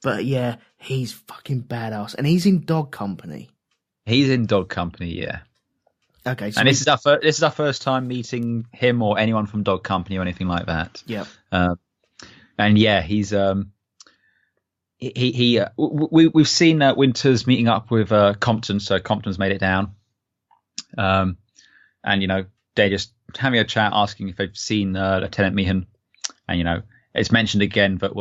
But yeah, he's fucking badass, and he's in Dog Company. Yeah. Okay, so and this is our first time meeting him or anyone from Dog Company or anything like that. Yeah. And yeah, he's we've seen Winters meeting up with Compton, so Compton's made it down, and they're just having a chat, asking if they've seen Lieutenant Meehan, and it's mentioned again, but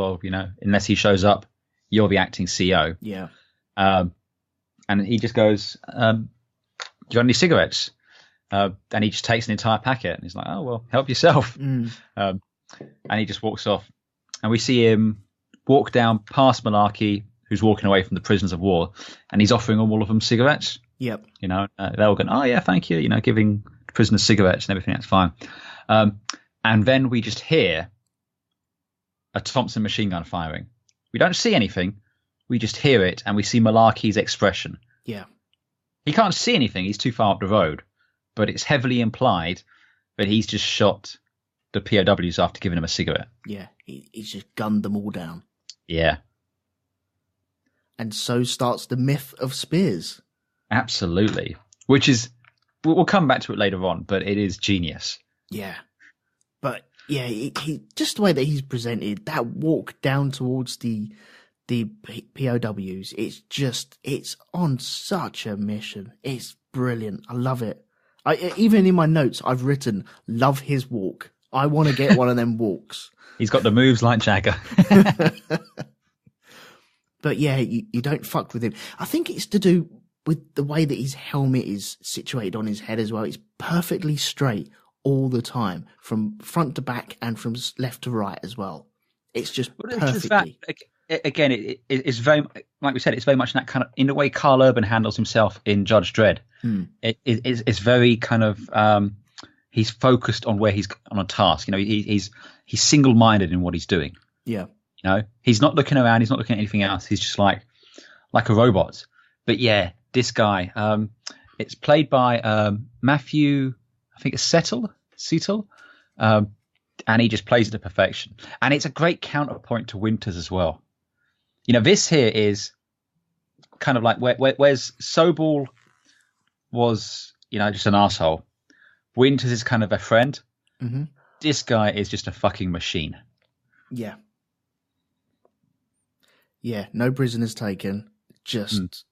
unless he shows up, you're the acting CO. Yeah. And he just goes, "You got any cigarettes?" And he just takes an entire packet, and he's like, "Oh well, help yourself." And he just walks off. And we see him walk down past Malarkey, who's walking away from the prisoners of war, and he's offering all of them cigarettes. Yep. They're all going, "Oh yeah, thank you." Giving prisoners cigarettes and everything. That's fine. And then we just hear a Thompson machine gun firing. We don't see anything. We just hear it, and we see Malarkey's expression. Yeah. He can't see anything. He's too far up the road, but it's heavily implied that he's just shot the POWs after giving them a cigarette. Yeah, he's just gunned them all down. Yeah. And so starts the myth of Spears. Absolutely. Which is, we'll come back to it later on, but it is genius. Yeah. But yeah, he just the way that he's presented, that walk down towards the POWs, it's on such a mission. It's brilliant. I love it. Even in my notes, I've written, love his walk. I want to get one of them walks. He's got the moves like Jagger. But yeah, you don't fuck with him. I think it's to do with the way that his helmet is situated on his head as well. It's perfectly straight all the time, from front to back and from left to right as well. It's just perfectly. Again, it's very, like we said, it's very much in that kind of, in the way Carl Urban handles himself in Judge Dredd. It's very kind of, he's focused on where he's on a task. He's single-minded in what he's doing. Yeah. He's not looking around. He's not looking at anything else. He's just like a robot. But yeah, this guy, it's played by Matthew, I think it's Settle, and he just plays it to perfection. And it's a great counterpoint to Winters as well. This here is kind of like where's Sobel was, just an asshole. Winters is kind of a friend. Mm-hmm. This guy is just a fucking machine. Yeah. Yeah, no prisoners taken. Just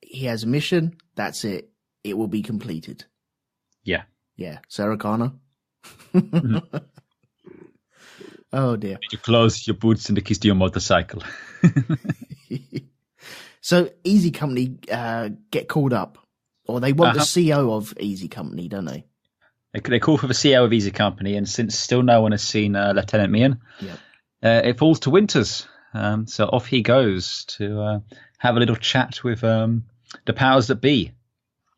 he has a mission. That's it. It will be completed. Yeah. Yeah. Sarah Connor. Oh dear. Your clothes, your boots, and the keys to your motorcycle. So Easy Company get called up, or they want the CO of Easy Company, don't they? They call for the CEO of Easy Company, and since still no one has seen Lieutenant Meehan, it falls to Winters. So off he goes to have a little chat with the powers that be.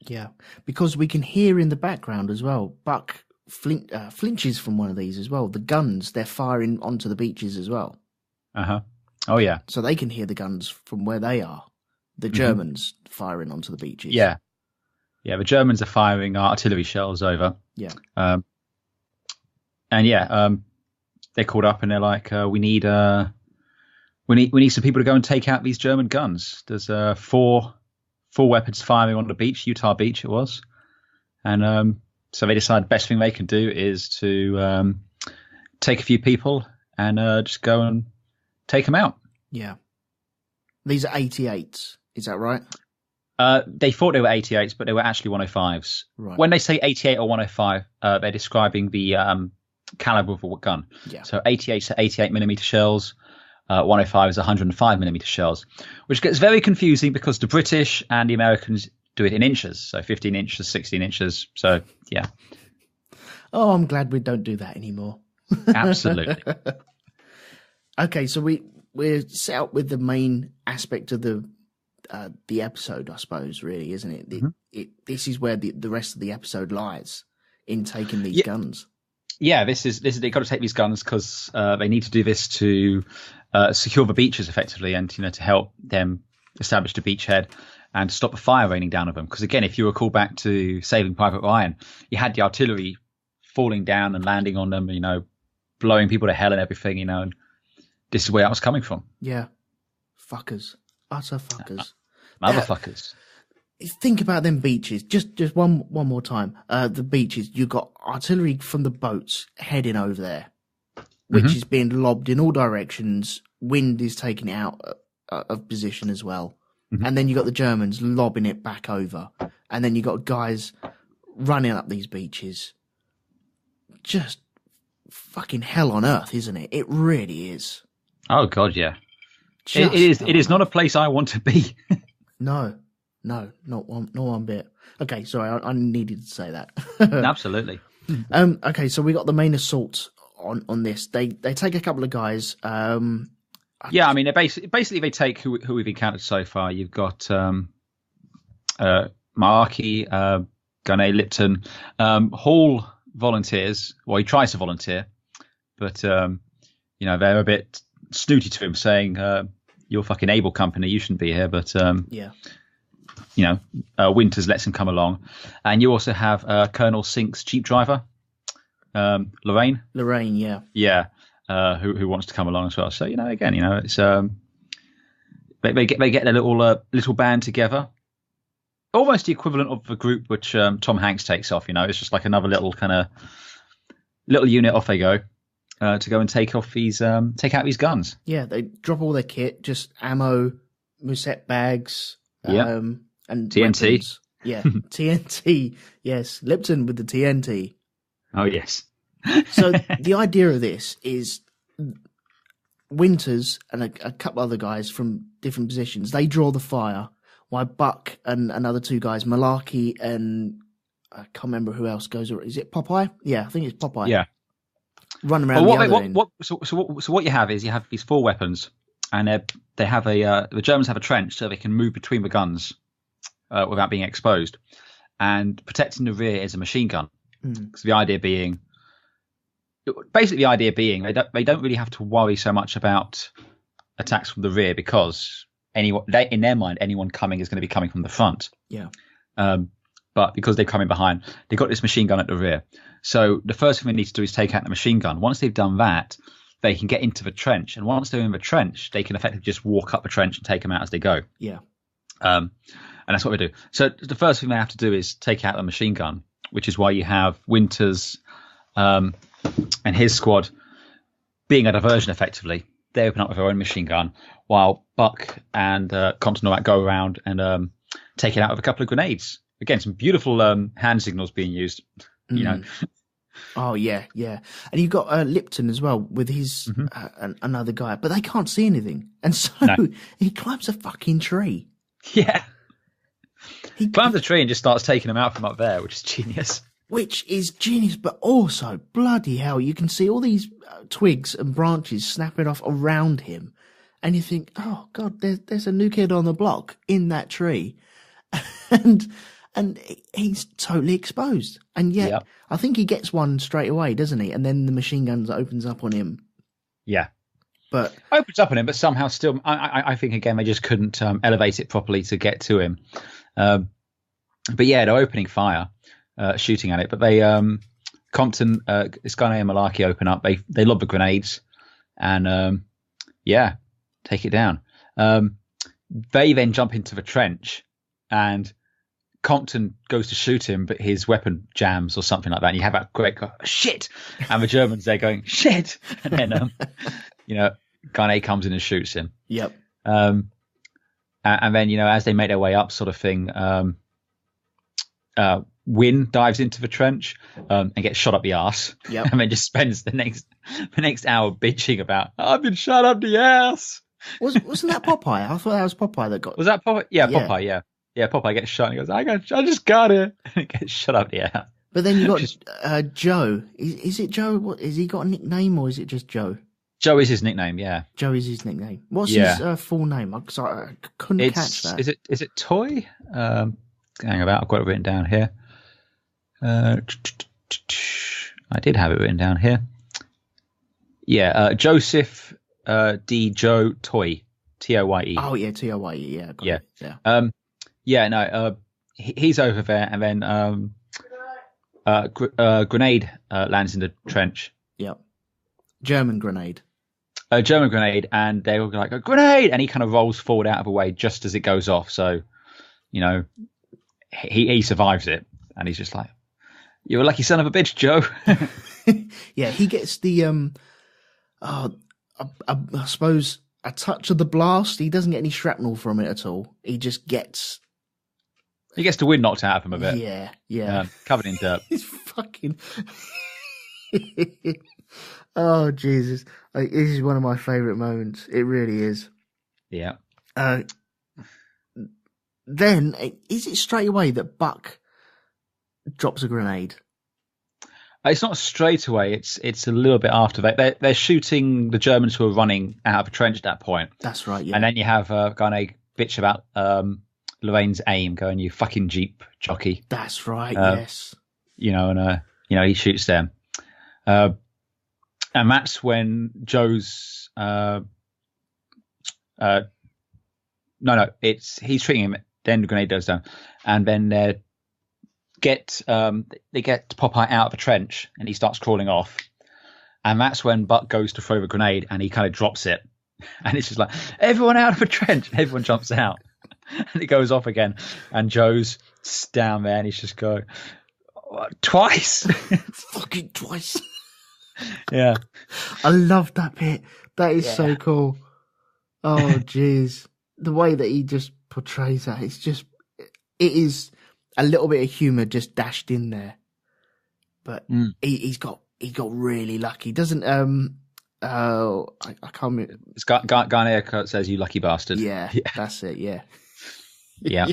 Yeah, because we can hear in the background as well, Buck flinches from one of these as well. The guns, they're firing onto the beaches as well. Oh, yeah. So they can hear the guns from where they are. The Germans firing onto the beaches. Yeah. Yeah, the Germans are firing artillery shells over. Yeah. They're called up and they're like, we need some people to go and take out these German guns. There's four weapons firing on the beach, Utah Beach it was. And so they decide the best thing they can do is to take a few people and just go and take them out. Yeah. These are 88s, is that right? They thought they were 88s, but they were actually 105s. Right. When they say 88 or 105, they're describing the caliber of a gun. Yeah. So 88s are 88 millimeter shells. 105 is 105 millimeter shells, which gets very confusing because the British and the Americans do it in inches. So 15 inches, 16 inches. So, yeah. Oh, I'm glad we don't do that anymore. Absolutely. Okay, so we're set up with the main aspect of the episode, I suppose, really, isn't it? This is where the rest of the episode lies, in taking these guns. Yeah, this is they've got to take these guns because they need to do this to secure the beaches effectively, and to help them establish the beachhead and stop the fire raining down on them. Because again, if you recall back to Saving Private Ryan, you had the artillery falling down and landing on them, blowing people to hell and everything, and this is where that was coming from. Yeah, fuckers, utter fuckers. Motherfuckers. Think about them beaches. Just one more time. The beaches. You got artillery from the boats heading over there, which is being lobbed in all directions. Wind is taking it out of position as well, and then you got the Germans lobbing it back over, and then you got guys running up these beaches. Just fucking hell on earth, isn't it? It really is. Oh God, yeah. It is not a place I want to be. No, not one bit. Okay, sorry, I needed to say that. Absolutely. Okay, so we got the main assault on this. They take a couple of guys. Yeah, I mean, basically they take who we've encountered so far. You've got Malarkey, Gunay, Lipton, Hall volunteers. Well, he tries to volunteer, but they're a bit snooty to him, saying, "You're fucking able company. You shouldn't be here." But Winters lets him come along, and you also have Colonel Sink's jeep driver, Lorraine. Lorraine, yeah, who wants to come along as well. So again, it's they get a little band together, almost the equivalent of the group which Tom Hanks takes off. It's just like another little kind of little unit. Off they go. To go and take out these guns. Yeah, they drop all their kit, just ammo, musette bags, and TNT. Weapons. Yeah, TNT. Yes, Lipton with the TNT. Oh yes. So the idea of this is Winters and a couple other guys from different positions. They draw the fire, while Buck and another two guys, Malarkey and I can't remember who else goes. Is it Popeye? Yeah, I think it's Popeye. Yeah. Run around the other end. So what you have is these four weapons, and they have the Germans have a trench so they can move between the guns without being exposed, and protecting the rear is a machine gun. Because the idea being they don't really have to worry so much about attacks from the rear because in their mind anyone coming is going to be coming from the front. Yeah. But because they're coming behind, they've got this machine gun at the rear. So the first thing they need to do is take out the machine gun. Once they've done that, they can get into the trench. And once they're in the trench, they can effectively just walk up the trench and take them out as they go. Yeah. And that's what we do. So the first thing they have to do is take out the machine gun, which is why you have Winters and his squad being a diversion effectively. they open up with their own machine gun, while Buck and Compton go around and take it out with a couple of grenades. Again, some beautiful hand signals being used. You know. Oh yeah, yeah. And you've got Lipton as well with his another guy, but they can't see anything, and so he climbs a fucking tree. Yeah, he climbs the tree and just starts taking them out from up there, which is genius. Which is genius, but also bloody hell, you can see all these twigs and branches snapping off around him, and you think, oh god, there's a new kid on the block in that tree, and he's totally exposed, and yet I think he gets one straight away, doesn't he? And then the machine gun opens up on him. Yeah, but opens up on him, but somehow still, I think again they just couldn't elevate it properly to get to him. But yeah, they're opening fire. Shooting at it, but they Compton, this guy named Malarkey open up. They lob the grenades and take it down. They then jump into the trench and Compton goes to shoot him, but his weapon jams or something like that. And you have that great shit, and the Germans there going shit, and then Garnet comes in and shoots him. Yep. And then as they make their way up, sort of thing. Wynn dives into the trench and gets shot up the arse. Yep. And then just spends the next hour bitching about, I've been shot up the ass. Wasn't that Popeye? I thought that was Popeye that got. Was that Popeye? Yeah, Popeye. Yeah, yeah. Popeye gets shot and he goes, I just got it, and he gets shot up the ass. But then you got Joe. Is it Joe? What is he got a nickname or is it just Joe? Joe is his nickname. Yeah. Joe is his nickname. What's his full name? I couldn't catch that. Is it Toy? Hang about. I've got it written down here. I did have it written down here. Yeah, Joseph D. Joe Toye, Toye. Oh yeah, Toye. Yeah, got it. Yeah. He's over there, and then grenade lands in the trench. Yep. German grenade. A German grenade, and they're all like a grenade, and he kind of rolls forward out of the way just as it goes off. So, he survives it, and he's just like, "You're a lucky son of a bitch, Joe." Yeah, he gets the I suppose a touch of the blast. He doesn't get any shrapnel from it at all. He just gets. He gets the wind knocked out of him a bit. Yeah. Covered in dirt. He's fucking. Oh Jesus! This is one of my favourite moments. It really is. Yeah. Then is it straight away that Buck drops a grenade? It's not straight away. It's a little bit after that. They're shooting the Germans who are running out of a trench at that point. That's right. Yeah. And then you have Garnet bitch about Lorraine's aim, going, "You fucking Jeep jockey." That's right. Yes. And he shoots them. And that's when Joe's he's treating him. Then the grenade goes down, and then they get Popeye out of the trench, and he starts crawling off. And that's when Buck goes to throw the grenade, and he kind of drops it, and it's just like, "Everyone out of the trench!" And everyone jumps out, and it goes off again. And Joe's down there, and he's just going, "Twice, fucking twice." Yeah, I love that bit. That is so cool. Oh, jeez, the way that he just portrays that, it is a little bit of humour just dashed in there. But he got really lucky, doesn't? I can't remember. It's Garnier says, "You lucky bastard." Yeah, that's it. Yeah, yeah,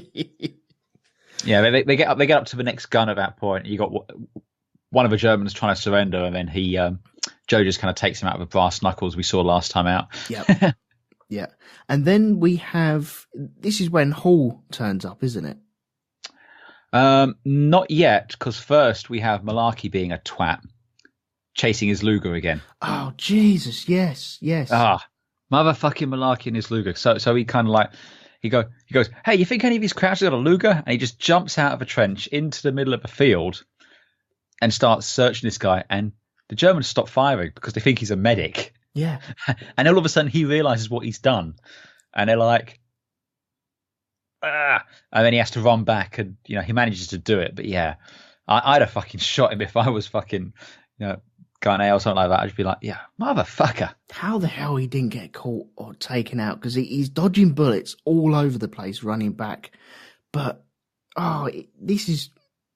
yeah. They get up to the next gun at that point. You got one of the Germans trying to surrender, and then Joe just kind of takes him out of the brass knuckles we saw last time out. Yeah, yeah. And then we have, this is when Hall turns up, isn't it? Not yet, because first we have Malarkey being a twat, chasing his Luger again. Oh Jesus! Yes. Motherfucking Malarkey and his Luger. So he kind of like. He goes, "Hey, you think any of these crowds got a Luger?" And he just jumps out of a trench into the middle of the field and starts searching this guy. And the Germans stop firing because they think he's a medic. Yeah. And all of a sudden he realizes what he's done. And they're like, ah. And then he has to run back, and, he manages to do it. But yeah, I'd have fucking shot him if I was fucking, gun A or something like that, I'd just be like, yeah, motherfucker. How the hell he didn't get caught or taken out? Because he's dodging bullets all over the place, running back. But, this is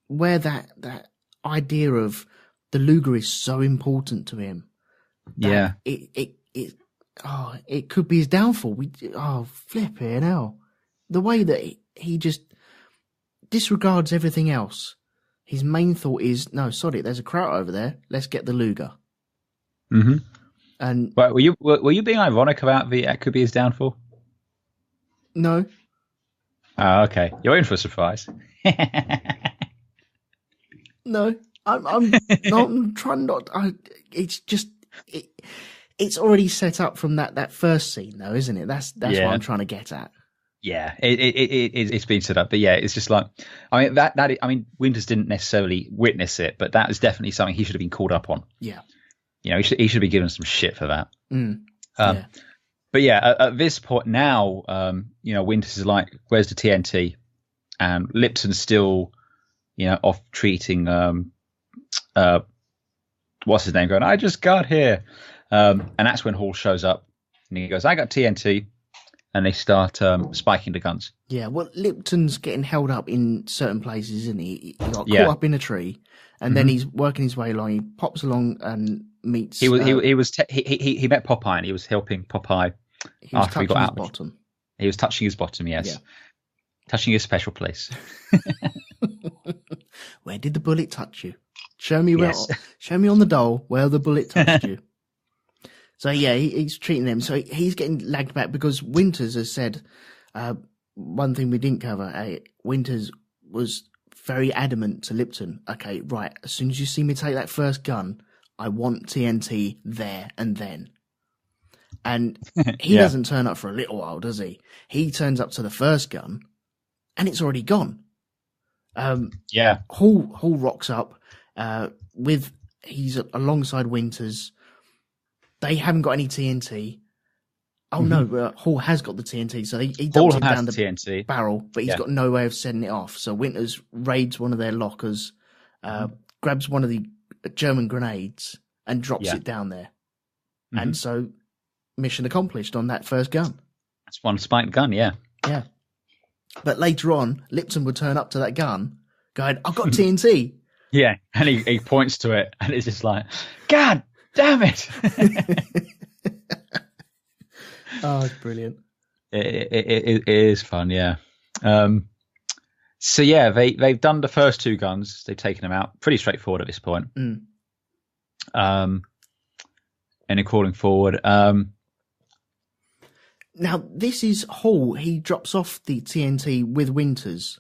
where that idea of the Luger is so important to him. Yeah. It could be his downfall. Flipping hell. The way that he just disregards everything else. His main thought is, no, sorry, there's a crowd over there. Let's get the Luger. Mm-hmm. And but were you being ironic about that could be his downfall? No. Oh, okay. You're in for a surprise. No, I'm trying not. It's just it's already set up from that first scene, though, isn't it? That's what I'm trying to get at. Yeah, it's been set up, but yeah, it's just like, I mean, Winters didn't necessarily witness it, but that is definitely something he should have been called up on. Yeah, he should be given some shit for that. Yeah. But yeah, at this point now, Winters is like, "Where's the TNT?" And Lipton's still, off treating, what's his name, going, "I just got here," and that's when Hall shows up, and he goes, "I got TNT." And they start spiking the guns. Yeah, well, Lipton's getting held up in certain places, isn't he? He got caught up in a tree, and then he's working his way along. He pops along and meets. He met Popeye, and he was helping Popeye after he got out. Bottom. He was touching his bottom, yes, touching his special place. Where did the bullet touch you? Show me where. Show me on the doll where the bullet touched you. So, yeah, he's treating them. So he's getting lagged back because Winters has said, one thing we didn't cover, Winters was very adamant to Lipton. Okay, right, as soon as you see me take that first gun, I want TNT there and then. And he doesn't turn up for a little while, does he? He turns up to the first gun and it's already gone. Hall rocks up he's alongside Winters. The haven't got any TNT. Oh no, Hall has got the TNT, so he dumps it down the TNT barrel, but he's got no way of setting it off. So Winters raids one of their lockers, grabs one of the German grenades, and drops it down there. And so, mission accomplished on that first gun. That's one spiked gun, yeah. Yeah. But later on, Lipton would turn up to that gun, going, "I've got TNT." Yeah, and he points to it, and it's just like, God damn it! Oh, it's brilliant. It is fun, yeah. So yeah, they've done the first two guns. They've taken them out. Pretty straightforward at this point. And they're crawling forward. Now this is Hall. He drops off the TNT with Winters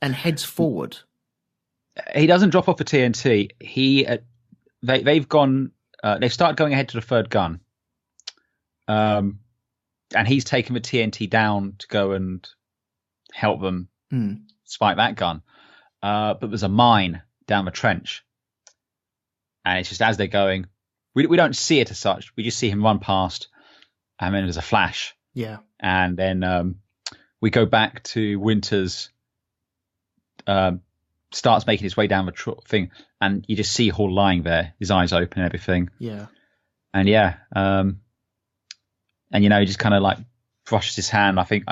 and heads forward. He doesn't drop off the TNT. They've gone. They've started going ahead to the third gun. And he's taken the TNT down to go and help them spike that gun. But there's a mine down the trench. And it's just as they're going, we don't see it as such. We just see him run past, and then there's a flash. Yeah. And then we go back to Winters, starts making his way down the thing, and you just see Hall lying there, his eyes open and everything. Yeah. And yeah, and he just kind of like brushes his hand. I think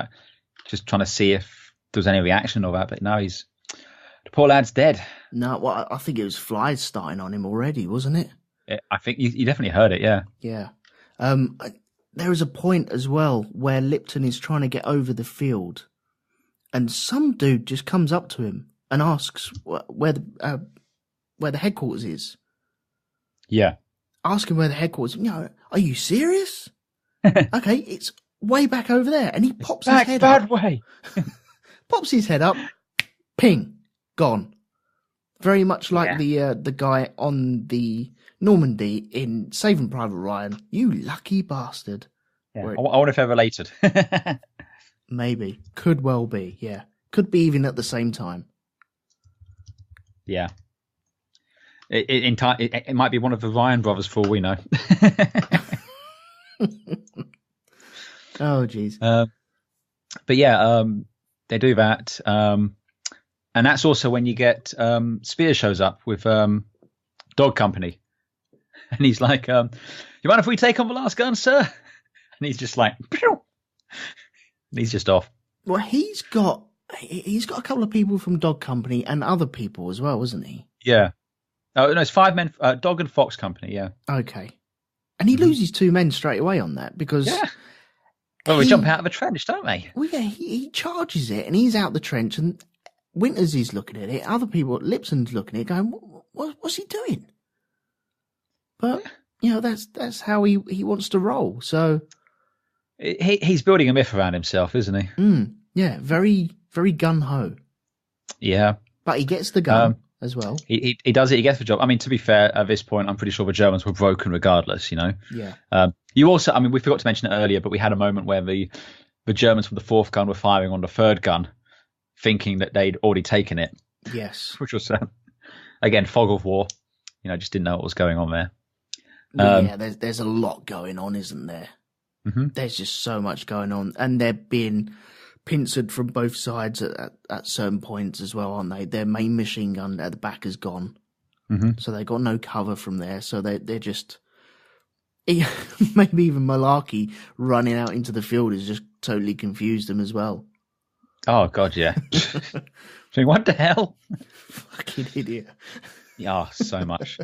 just trying to see if there was any reaction or that, but no, the poor lad's dead. No, well, I think it was flies starting on him already, wasn't it? I think you definitely heard it, yeah. Yeah. There is a point as well where Lipton is trying to get over the field, and some dude just comes up to him and asks where the headquarters is. Yeah. Ask him where the headquarters is. Are you serious? Okay, it's way back over there. And he pops his head up. Way. Pops his head up. Ping. Gone. Very much like the guy on the Normandy in Saving Private Ryan. You lucky bastard. Yeah. I wonder if they're related. Maybe. Could well be, yeah. Could be even at the same time. Yeah. It might be one of the Ryan brothers for all we know. Oh, jeez. But yeah, they do that. And that's also when you get Spears shows up with Dog Company. And he's like, you mind if we take on the last gun, sir? And he's just like, pew! And he's just off. Well, he's got a couple of people from Dog Company and other people as well, isn't he? Yeah. Oh, no, it's 5 men, Dog and Fox Company, yeah. Okay. And he loses 2 men straight away on that because... Yeah. Well, we jump out of a trench, don't we? Well, yeah, he charges it and he's out the trench and Winters is looking at it. Other people, Lipson's looking at it going, what's he doing? But, that's how he wants to roll, so... He's building a myth around himself, isn't he? Yeah, very, very gun-ho. Yeah. But he gets the gun as well. He does it. He gets the job. I mean, to be fair, at this point, I'm pretty sure the Germans were broken regardless, Yeah. You also, I mean, we forgot to mention it earlier, but we had a moment where the Germans from the 4th gun were firing on the 3rd gun, thinking that they'd already taken it. Yes. Which was, again, fog of war. Just didn't know what was going on there. Yeah, there's a lot going on, isn't there? Mm-hmm. There's just so much going on, and they're being pincered from both sides at certain points as well, aren't they? Their main machine gun at the back is gone, so they got no cover from there. So they're just maybe even Malarkey running out into the field has just totally confused them as well. Oh God, yeah. What the hell? Fucking idiot. Yeah, so much.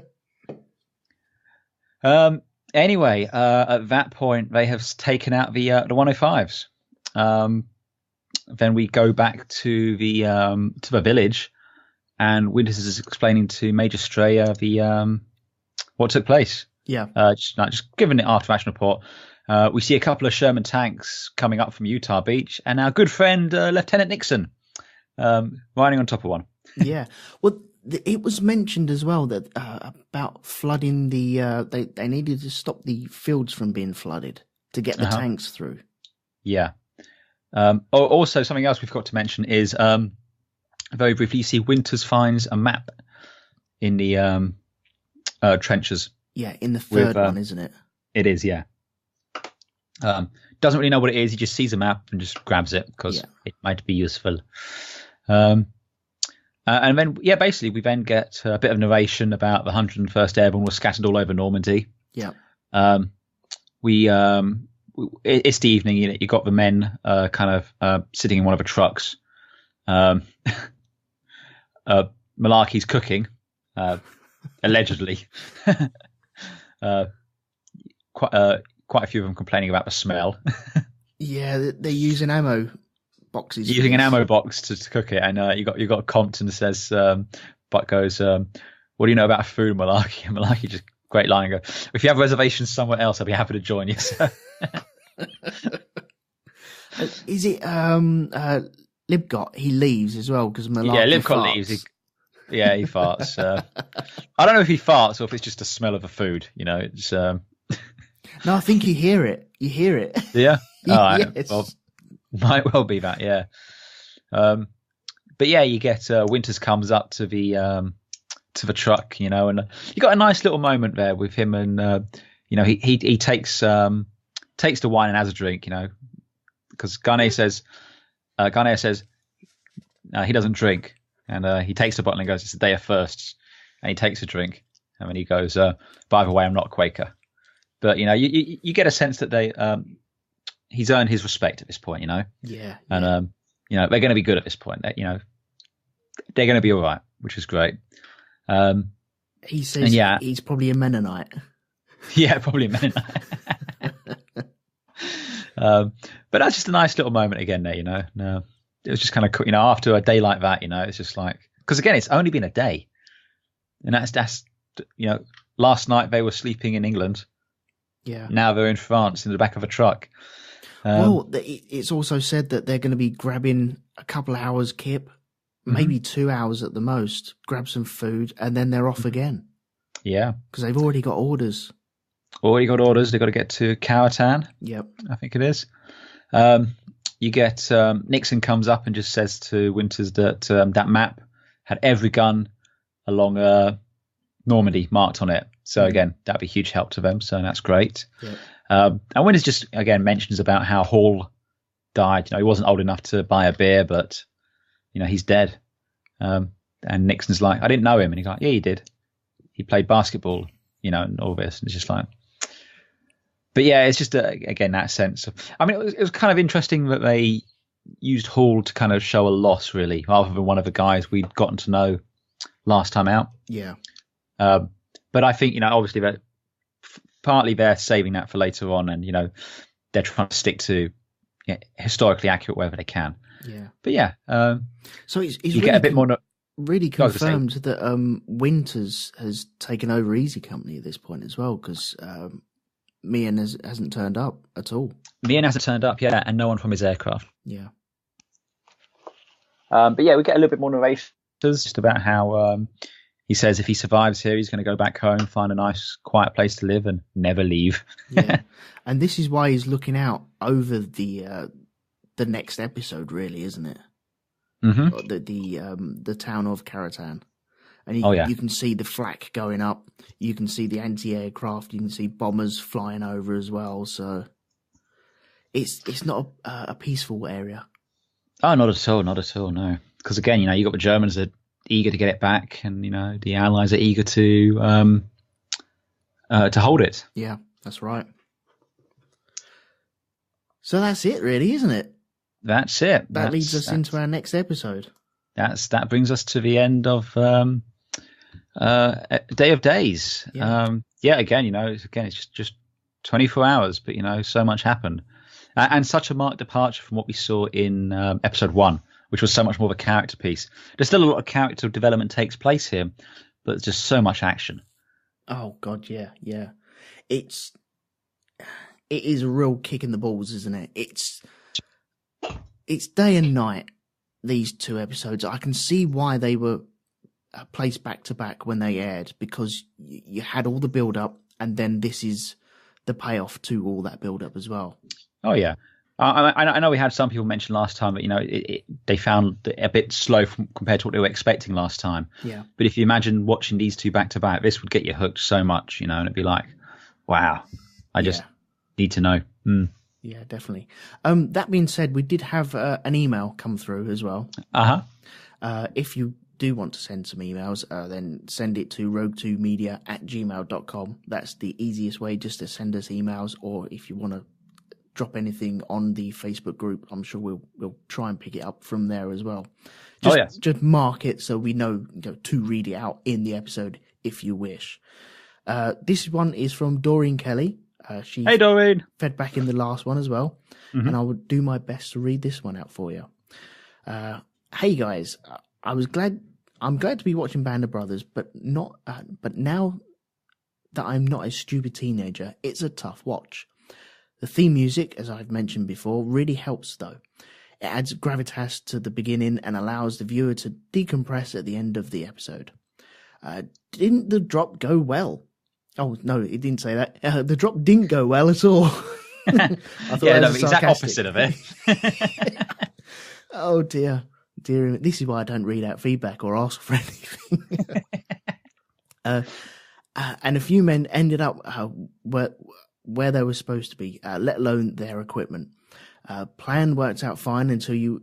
Anyway, at that point, they have taken out the 105s. Then we go back to the village, and Winters is explaining to Major Strayer what took place. Yeah. Just giving it after action report. We see a couple of Sherman tanks coming up from Utah Beach, and our good friend Lieutenant Nixon riding on top of one. Yeah. Well, it was mentioned as well that about flooding they needed to stop the fields from being flooded to get the tanks through. Yeah. Also, something else we forgot to mention is very briefly, you see Winters finds a map in the trenches. Yeah, in the 3rd one, isn't it? It is, yeah. Doesn't really know what it is. He just sees a map and just grabs it because it might be useful. And then, basically, we then get a bit of narration about the 101st Airborne was scattered all over Normandy. Yeah. It's the evening. You got the men kind of sitting in one of the trucks. Malarkey's cooking, allegedly. Quite a few of them complaining about the smell. Yeah, they're using ammo boxes. Using an ammo box to cook it, and you got Compton says, but goes, "What do you know about food, Malarkey?" And Malarkey just great line, go, "If you have reservations somewhere else, I'll be happy to join you." So. Is it Libgott? He leaves as well because Malarkey. Yeah, Libgott leaves. He farts. I don't know if he farts or if it's just the smell of the food. It's. No, I think you hear it. Yeah. All right. Yes. Well, might well be that. Yeah. But yeah, you get Winters comes up to the truck, and you got a nice little moment there with him, and he takes the wine and has a drink, because Garnier says he doesn't drink, and he takes the bottle and goes, "It's a day of firsts," and he takes a drink, and then he goes, "By the way, I'm not a Quaker," but you get a sense that he's earned his respect at this point, Yeah. And they're going to be good at this point. They're going to be all right, which is great. He says he's probably a Mennonite. Yeah, probably a Mennonite. But that's just a nice little moment again there, No, it was just kind of, after a day like that, it's just like, because again, it's only been a day, and that's last night they were sleeping in England. Yeah. Now they're in France in the back of a truck. Well, it's also said that they're going to be grabbing a couple of hours kip, maybe 2 hours at the most, grab some food, and then they're off again. Yeah. Because they've already got orders. They've got to get to Cowatan. Yep. I think it is. You get Nixon comes up and just says to Winters that that map had every gun along Normandy marked on it. So again, that'd be a huge help to them. So that's great. Yep. And Winters just again mentions about how Hall died. He wasn't old enough to buy a beer, but he's dead. And Nixon's like, "I didn't know him," and he's like, "Yeah, he did. He played basketball and all this. And it's just like, but yeah, it's just again that sense of. I mean, it was kind of interesting that they used Hall to kind of show a loss, really, rather than one of the guys we'd gotten to know last time out. Yeah. But I think obviously that partly they're saving that for later on, and they're trying to stick to historically accurate wherever they can. Yeah. But yeah. So he's you really get a bit more. Really confirmed that Winters has taken over Easy Company at this point as well, because Mian hasn't turned up at all. Mian hasn't turned up, yeah, and no one from his aircraft. Yeah. But yeah, we get a little bit more narration just about how he says if he survives here, he's going to go back home, find a nice, quiet place to live, and never leave. Yeah, and this is why he's looking out over the next episode, really, isn't it? Mm-hmm. The town of Karatan, and you can see the flak going up. You can see the anti-aircraft. You can see bombers flying over as well. So it's not a peaceful area. Oh, not at all, no. Because again, you got the Germans that are eager to get it back, and the Allies are eager to hold it. Yeah, that's right. So that's it, really, isn't it? That's it. That leads us into our next episode. That brings us to the end of Day of Days. Yeah. Again, it's just 24 hours, but so much happened, and such a marked departure from what we saw in episode 1, which was so much more of a character piece. There's still a lot of character development takes place here, but there's just so much action. Oh God, yeah. It is a real kick in the balls, isn't it? It's day and night, these 2 episodes. I can see why they were placed back to back when they aired, because you had all the build up, and then this is the payoff to all that build up as well. Oh yeah. I know we had some people mention last time that they found it a bit slow compared to what they were expecting last time. Yeah. But if you imagine watching these 2 back to back, this would get you hooked so much, and it'd be like, wow, I just need to know. Yeah, definitely. That being said, we did have an email come through as well. If you do want to send some emails, then send it to rogue2media@gmail.com. That's the easiest way, just to send us emails. Or if you want to drop anything on the Facebook group, I'm sure we'll try and pick it up from there as well. Just mark it so we know to read it out in the episode if you wish. This one is from Doreen Kelly. Hey, Doreen. Fed back in the last one as well, and I would do my best to read this one out for you. Hey guys, I'm glad to be watching Band of Brothers, but now that I'm not a stupid teenager, it's a tough watch. The theme music, as I've mentioned before, really helps though. It adds gravitas to the beginning and allows the viewer to decompress at the end of the episode. Didn't the drop go well? Oh, no, it didn't say that. The drop didn't go well at all. I thought the exact opposite of it. Oh, dear. This is why I don't read out feedback or ask for anything. And a few men ended up where they were supposed to be, let alone their equipment. Plans work out fine until you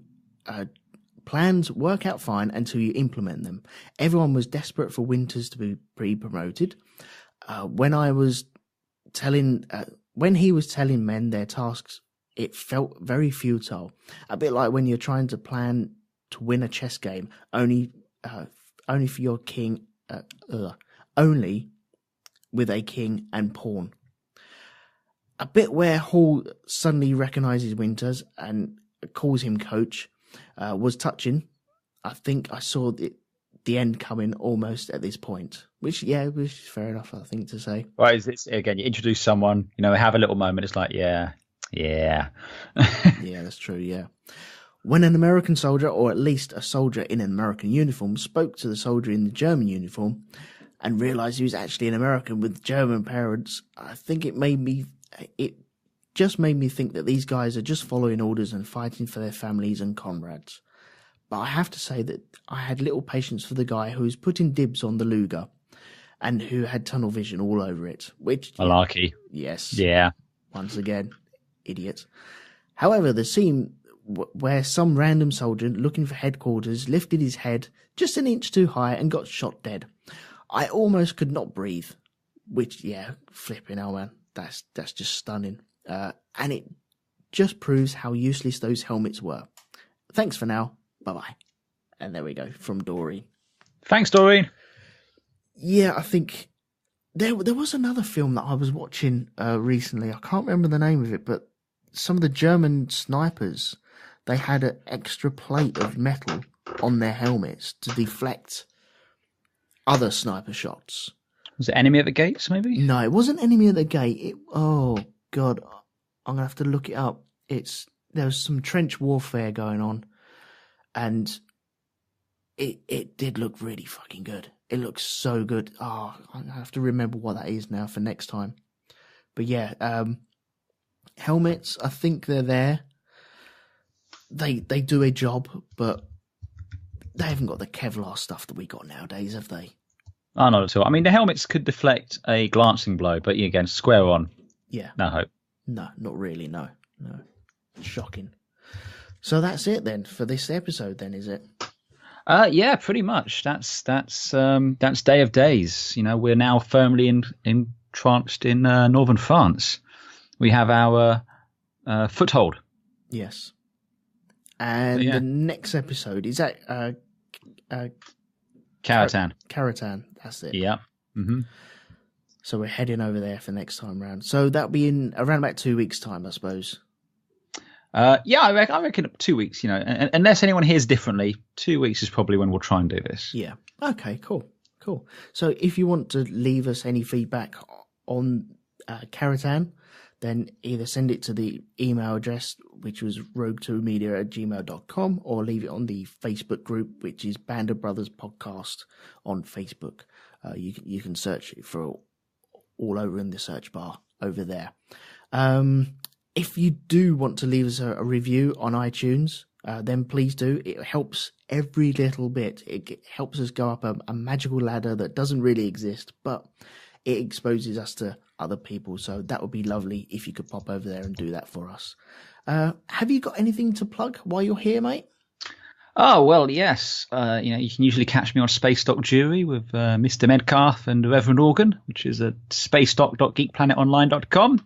implement them. Everyone was desperate for Winters to be pre-promoted. When he was telling men their tasks, it felt very futile. A bit like when you're trying to plan to win a chess game, only for your king, only with a king and pawn. A bit where Hall suddenly recognises Winters and calls him coach was touching. I think I saw the end coming almost at this point, which is fair enough, I think, to say. Well, it's again, you introduce someone, have a little moment. It's like, yeah. Yeah, that's true. Yeah. When an American soldier, or at least a soldier in an American uniform, spoke to the soldier in the German uniform and realised he was actually an American with German parents, I think it just made me think that these guys are just following orders and fighting for their families and comrades. But I have to say that I had little patience for the guy who was putting dibs on the Luger and who had tunnel vision all over it. Which malarkey. Yes. Yeah. Once again, idiot. However, the scene where some random soldier looking for headquarters lifted his head just an inch too high and got shot dead. I almost could not breathe. which, yeah, flipping hell, man. That's just stunning. And it just proves how useless those helmets were. Thanks for now. Bye-bye. And there we go, from Doreen. Thanks, Doreen. Yeah, I think there was another film that I was watching recently. I can't remember the name of it, but some of the German snipers, they had an extra plate of metal on their helmets to deflect other sniper shots. Was it Enemy at the Gates, maybe? No, it wasn't Enemy at the Gate. Oh, God. I'm going to have to look it up. There was some trench warfare going on, and it did look really fucking good. It looks so good. Oh, I have to remember what that is now for next time. But yeah, helmets, I think they're there. They do a job, but they haven't got the Kevlar stuff that we got nowadays, have they? Oh, not at all. I mean, the helmets could deflect a glancing blow, but again, square on. Yeah. No hope. No, not really, no. Shocking. So that's it then for this episode then, is it? Yeah, pretty much. That's Day of Days. You know, we're now firmly entranced in northern France. We have our foothold. Yes. And the next episode is that Caratan. Caratan, that's it. Yeah. Mm-hmm. So we're heading over there for next time round. So that'll be in around about 2 weeks' time, I suppose. Yeah, I reckon 2 weeks, you know, unless anyone hears differently, 2 weeks is probably when we'll try and do this. Yeah. Okay, cool. So if you want to leave us any feedback on Caratan, then either send it to the email address, which was rogue2media@gmail.com, or leave it on the Facebook group, which is Band of Brothers Podcast on Facebook. You can search it for all over in the search bar over there. If you do want to leave us a review on iTunes, then please do. It helps every little bit. It helps us go up a magical ladder that doesn't really exist, but it exposes us to other people. So that would be lovely if you could pop over there and do that for us. Have you got anything to plug while you're here, mate? Oh, well, yes. You can usually catch me on Space Dock Jury with Mr. Medcarth and Reverend Organ, which is at spacedock.geekplanetonline.com.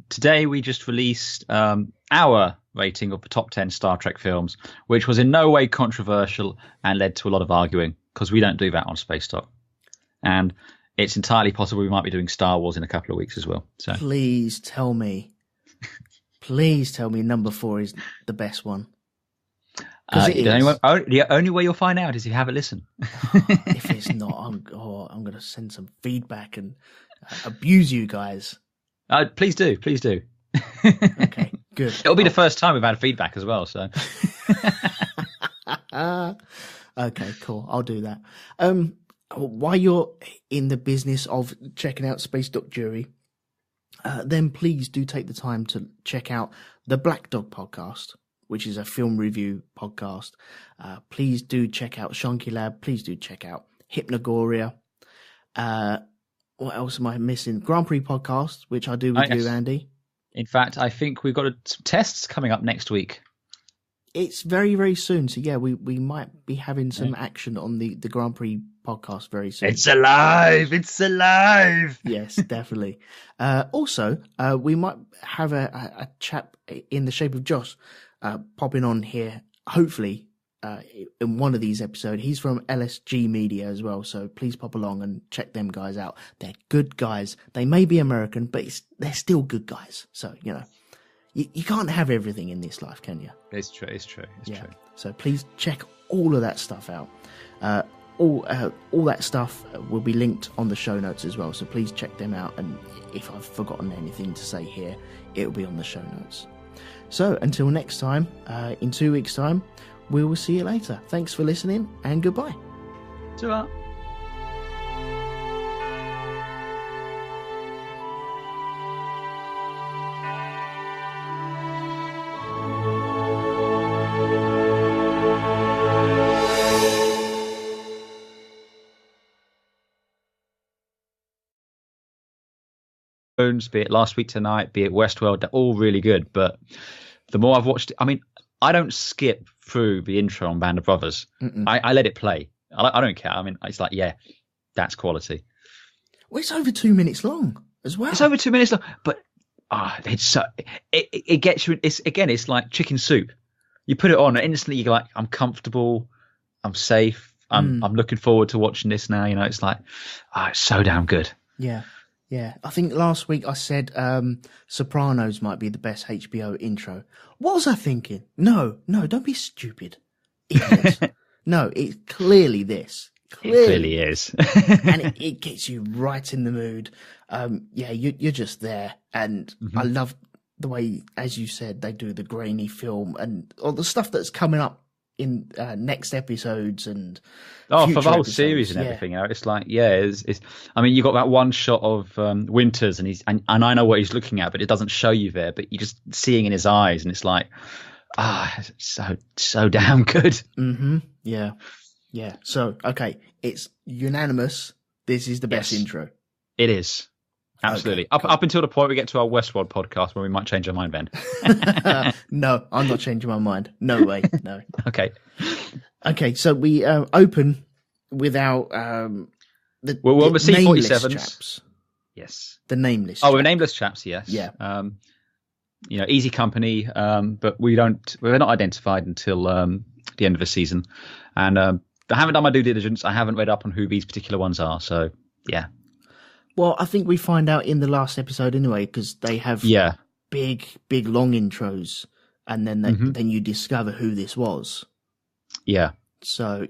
Today we just released our rating of the top 10 Star Trek films, which was in no way controversial and led to a lot of arguing, because we don't do that on Space Dock. And it's entirely possible we might be doing Star Wars in a couple of weeks as well. So please tell me number 4 is the best one. The only way you'll find out is if you have a listen. If it's not, I'm going to send some feedback and abuse you guys. Please do. Okay, good. It'll be the first time we've had feedback as well. So. Okay, cool. I'll do that. While you're in the business of checking out Space Dock Jury, then please do take the time to check out the Black Dog podcast, which is a film review podcast. Please do check out Shonky Lab. Please do check out Hypnogoria. What else am I missing? Grand Prix podcast, which I do with you, Andy. In fact, I think we've got some tests coming up next week. It's very, very soon. So, yeah, we might be having some action on the Grand Prix podcast very soon. It's alive! Yes, definitely. Also, we might have a chap in the shape of Josh popping on here, hopefully, in one of these episodes. He's from LSG Media as well, so please pop along and check them guys out. They're good guys. They may be American, but they're still good guys. So, you know. You can't have everything in this life, can you? It's true. True. So please check all of that stuff out. All that stuff will be linked on the show notes as well. So please check them out. And if I've forgotten anything to say here, it will be on the show notes. So until next time, in 2 weeks' time, we will see you later. Thanks for listening and goodbye. Ta-ra. Be it Last Week Tonight, be it Westworld, they're all really good. But the more I've watched it, I mean, I don't skip through the intro on Band of Brothers. I let it play. I don't care. I mean, it's like, yeah, that's quality. Well, it's over 2 minutes long as well. It's over 2 minutes long, but it's so it gets you. It's like chicken soup. You put it on, and instantly you go like, I'm comfortable, I'm safe, I'm looking forward to watching this now. You know, it's like, it's so damn good. Yeah. Yeah. I think last week I said Sopranos might be the best HBO intro. What was I thinking? No, don't be stupid. No, it's clearly this. Clearly. It clearly is. And it gets you right in the mood. You're just there. And I love the way, as you said, they do the grainy film and all the stuff that's coming up in next episodes and for the whole series and everything. You know, it's like, it's I mean, you got that one shot of Winters and and I know what he's looking at, but it doesn't show you there, but you're just seeing in his eyes, and it's like, so damn good. Yeah. So, okay, it's unanimous. This is the best intro. It is. Absolutely. Okay, up until the point we get to our Westworld podcast where we might change our mind, Ben. No, I'm not changing my mind. No way. No. Okay, so we open with our the C-47s. Chaps. Yes. The nameless chaps. We're nameless chaps, yes. Yeah. Easy company, but we're not identified until the end of the season. And I haven't done my due diligence. I haven't read up on who these particular ones are, so yeah. Well, I think we find out in the last episode anyway, because they have big, long intros, and then then you discover who this was. Yeah. So,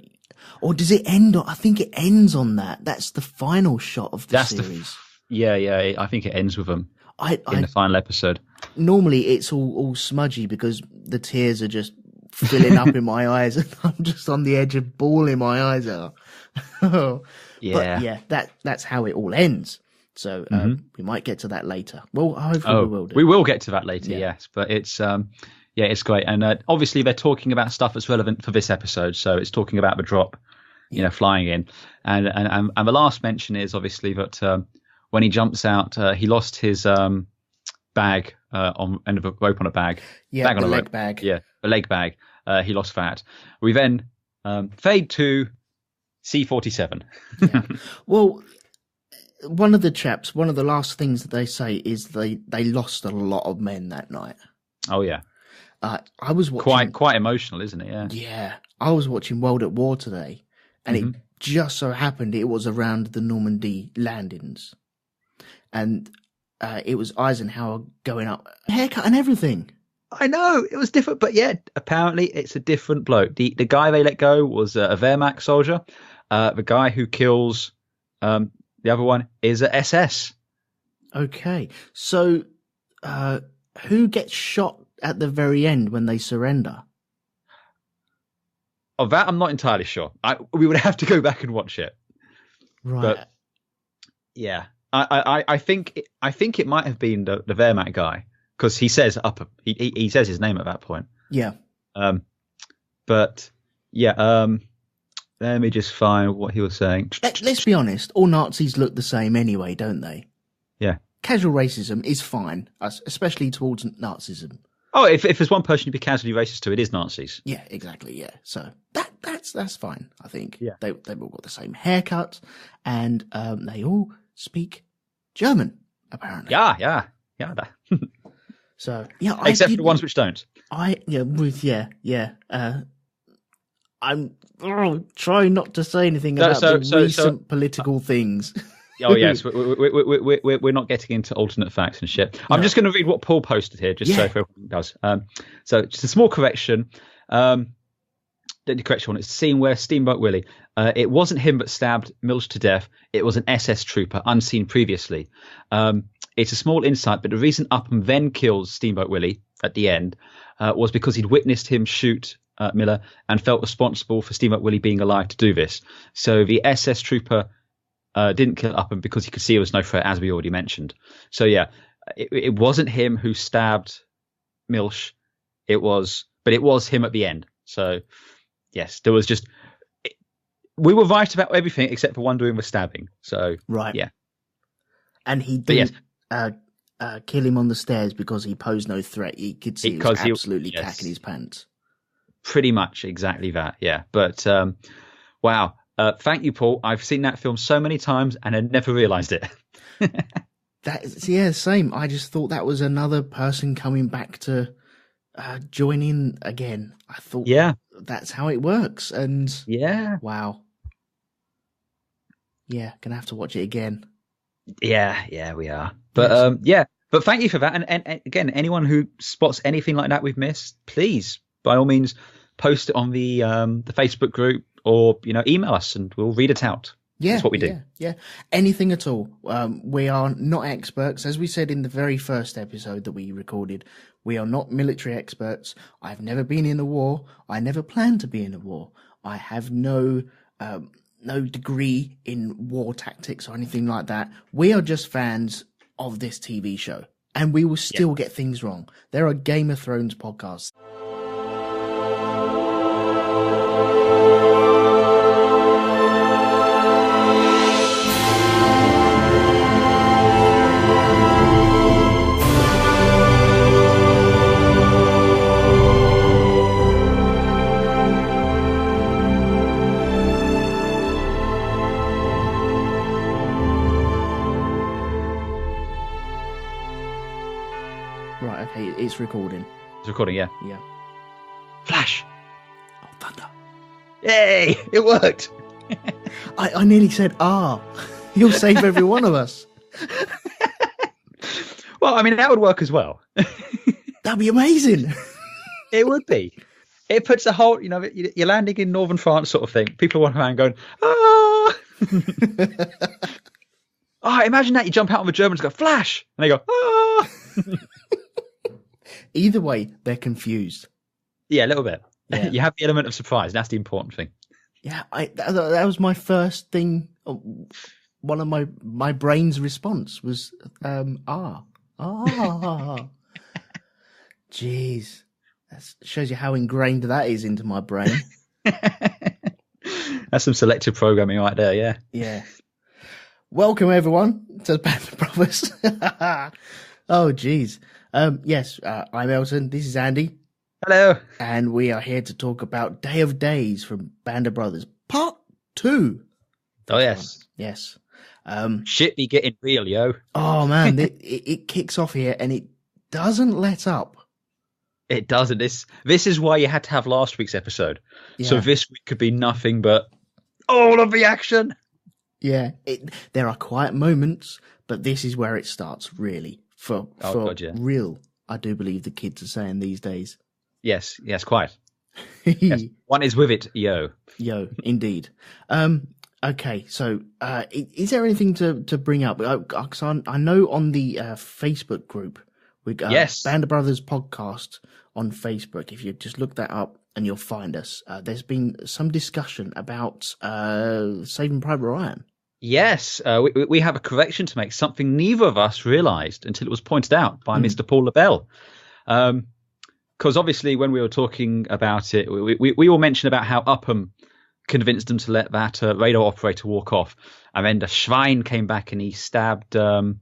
or does it end on? I think it ends on that. That's the final shot of the series. I think it ends with them in the final episode. Normally, it's all smudgy because the tears are just filling up in my eyes, and I'm just on the edge of bawling my eyes out. Yeah. But that's how it all ends. So we might get to that later. Well, hopefully we will do. We will get to that later, yes. But it's it's great, and obviously they're talking about stuff that's relevant for this episode. So it's talking about the drop, flying in, and the last mention is obviously that when he jumps out, he lost his bag on end of a rope on a bag. Yeah, bag on a leg bag. Yeah, the leg bag. He lost that. We then fade to C-47. Yeah. Well, one of the last things that they say is they lost a lot of men that night. Oh yeah. I was watching quite emotional, isn't it? Yeah. Yeah. I was watching World at War today, and it just so happened it was around the Normandy landings, and it was Eisenhower going up, haircut and everything. I know it was different, but apparently it's a different bloke. The guy they let go was a Wehrmacht soldier. The guy who kills the other one is a SS. Okay, so who gets shot at the very end when they surrender? Of that, I'm not entirely sure. We would have to go back and watch it. Right. But, yeah, I think it might have been the Wehrmacht guy. Because he says he says his name at that point. Yeah. But let me just find what he was saying. Let's be honest. All Nazis look the same anyway, don't they? Yeah. Casual racism is fine, especially towards Nazism. Oh, if there's one person you'd be casually racist to, it is Nazis. Yeah, exactly. Yeah. So that's fine. I think. Yeah. They've all got the same haircut, and they all speak German apparently. Yeah. So except for the ones which don't. I'm trying not to say anything about recent political things. Oh yes, we're not getting into alternate facts and shit. I'm just going to read what Paul posted here, just so everyone does. So just a small correction. The correction one. It's the scene where Steamboat Willie. It wasn't him that stabbed Milch to death. It was an SS trooper unseen previously. It's a small insight, but the reason Upham then kills Steamboat Willie at the end was because he'd witnessed him shoot Miller and felt responsible for Steamboat Willie being alive to do this. So the SS trooper didn't kill Upham because he could see there was no threat, as we already mentioned. So it wasn't him who stabbed Milch. It was him at the end. So yes, there was just we were right about everything except for one doing the stabbing. So right, yeah, and he didn't kill him on the stairs because he posed no threat. He could see he was absolutely cacking his pants. Pretty much exactly that, yeah. But wow, Thank you, Paul. I've seen that film so many times and I never realised it. Same. I just thought that was another person coming back to join in again. I thought that's how it works. And wow. Yeah, gonna have to watch it again. Yeah, we are. But but thank you for that. And again, anyone who spots anything like that we've missed, please, by all means, post it on the Facebook group or email us and we'll read it out. Yeah, that's what we do. Yeah, anything at all. We are not experts, as we said in the very first episode that we recorded. We are not military experts. I've never been in a war. I never plan to be in a war. I have no degree in war tactics or anything like that. We are just fans of this TV show, and we will still get things wrong. There are Game of Thrones podcasts. Right, okay, it's recording. It's recording, yeah. Yeah. Flash! Oh, thunder. Yay! It worked! I nearly said, he'll save every one of us. Well, I mean, that would work as well. That'd be amazing. It would be. It puts a whole, you're landing in northern France sort of thing. People walk around going, ah! Imagine that. You jump out and the Germans go, Flash! And they go, ah! Either way, they're confused. Yeah, a little bit. Yeah. You have the element of surprise. That's the important thing. Yeah, that was my first thing. One of my brain's response was, Jeez. That shows you how ingrained that is into my brain. That's some selective programming right there, yeah. Yeah. Welcome, everyone, to the Band of Brothers. Oh, jeez. Yes, I'm Elton. This is Andy. Hello. And we are here to talk about Day of Days from Band of Brothers, Part 2. Oh, yes. Yes. Shit be getting real, yo. Oh, man. it kicks off here and it doesn't let up. It doesn't. This is why you had to have last week's episode. Yeah. So this week could be nothing but all of the action. Yeah. There are quiet moments, but this is where it starts, really. For real, I do believe the kids are saying these days. Yes, quite. Yes. One is with it, yo. Yo, indeed. Okay, so is there anything to bring up? I know on the Facebook group, we Band of Brothers podcast on Facebook. If you just look that up and you'll find us. There's been some discussion about Saving Private Ryan. Yes, we have a correction to make, something neither of us realised until it was pointed out by Mr. Paul LaBelle. Because obviously when we were talking about it, we all mentioned about how Upham convinced them to let that radar operator walk off. And then the Schwein came back and he stabbed Milch,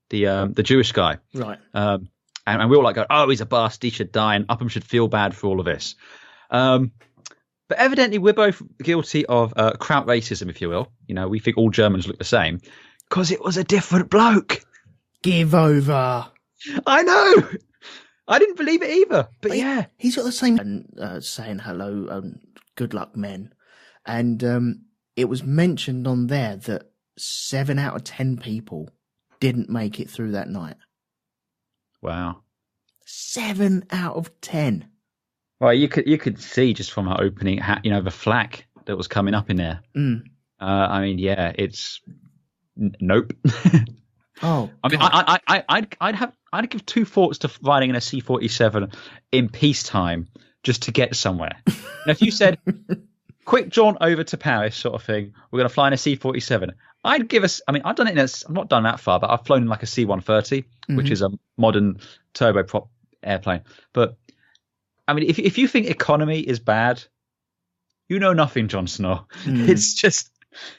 the Jewish guy. Right. And we all go, he's a bastard, he should die, and Upham should feel bad for all of this. But evidently, we're both guilty of kraut racism, if you will. We think all Germans look the same because it was a different bloke. Give over. I know. I didn't believe it either. But yeah. He's got the same saying hello, good luck, men. And it was mentioned on there that 7 out of 10 people didn't make it through that night. Wow. 7 out of 10. Well, you could see just from our opening, the flak that was coming up in there. I mean, yeah, it's nope. Oh, I mean, I'd give 2 thoughts to riding in a C-47 in peacetime just to get somewhere. Now, if you said, quick jaunt over to Paris sort of thing, we're going to fly in a C-47, I'd give us, I mean, I've done it I've not done that far, but I've flown in like a C-130, which is a modern turboprop airplane. But I mean, if you think economy is bad, you know nothing, Jon Snow. It's just,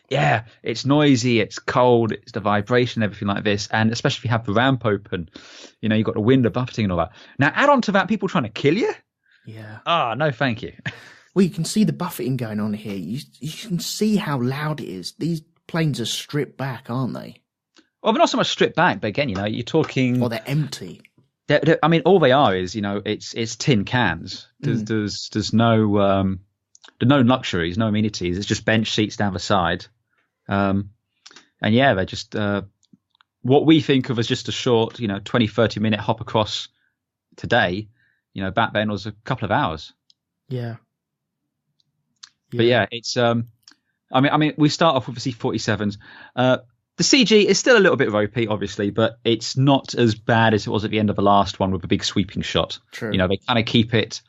it's noisy, it's cold, it's the vibration, everything like this. And especially if you have the ramp open, you've got the wind buffeting and all that. Now, add on to that people trying to kill you. Yeah. No, thank you. Well, you can see the buffeting going on here. You can see how loud it is. These planes are stripped back, aren't they? Well, they're not so much stripped back, but again, you're talking. Or they're empty. I mean, all they are is, it's tin cans. There's no luxuries, no amenities. It's just bench seats down the side. And yeah, they're just what we think of as just a short, 20, 30-minute hop across today. Back then was a couple of hours. Yeah. But yeah, it's I mean, we start off with the C-47s. The CG is still a little bit ropey, obviously, but it's not as bad as it was at the end of the last one with a big sweeping shot. True. They kind of keep it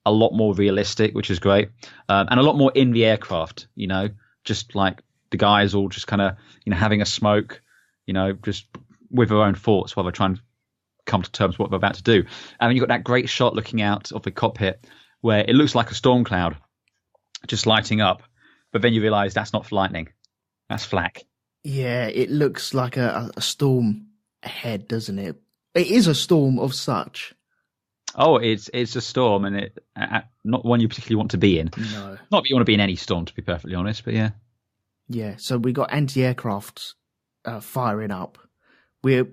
a lot more realistic, which is great, and a lot more in the aircraft. Just like the guys all just kind of having a smoke, just with their own thoughts while they're trying to come to terms with what they're about to do. And then you've got that great shot looking out of the cockpit where it looks like a storm cloud just lighting up, but then you realise that's not lightning, that's flak. Yeah, it looks like a storm ahead, doesn't it? It is a storm of such. Oh, it's a storm, and it not one you particularly want to be in. No. Not that you want to be in any storm, to be perfectly honest, but yeah. Yeah, so we got anti-aircraft firing up. We're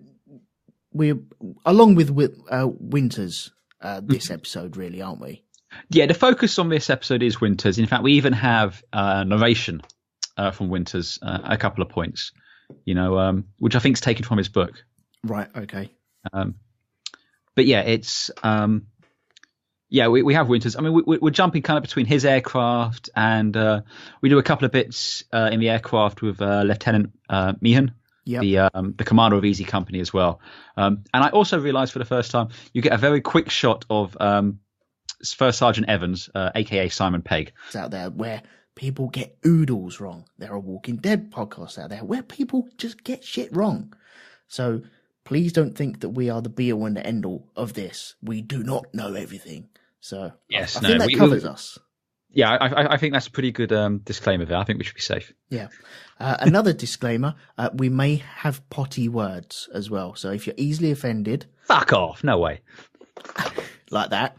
along with Winters this episode, really, aren't we? Yeah, the focus on this episode is Winters. In fact, we even have narration from Winters a couple of points, which I think is taken from his book. Right. Okay. But yeah, it's we have Winters. I mean, we're jumping kind of between his aircraft, and we do a couple of bits in the aircraft with Lieutenant Meehan, the commander of Easy Company as well. And I also realised for the first time you get a very quick shot of First Sergeant Evans, aka Simon Pegg. It's out there where people get oodles wrong. There are Walking Dead podcasts out there where people just get shit wrong. So please don't think that we are the be-all and the end-all of this. We do not know everything. So yes, I think that covers us. Yeah, I think that's a pretty good disclaimer there. I think we should be safe. Yeah. Another disclaimer, we may have potty words as well. So if you're easily offended... Fuck off. No way. Like that.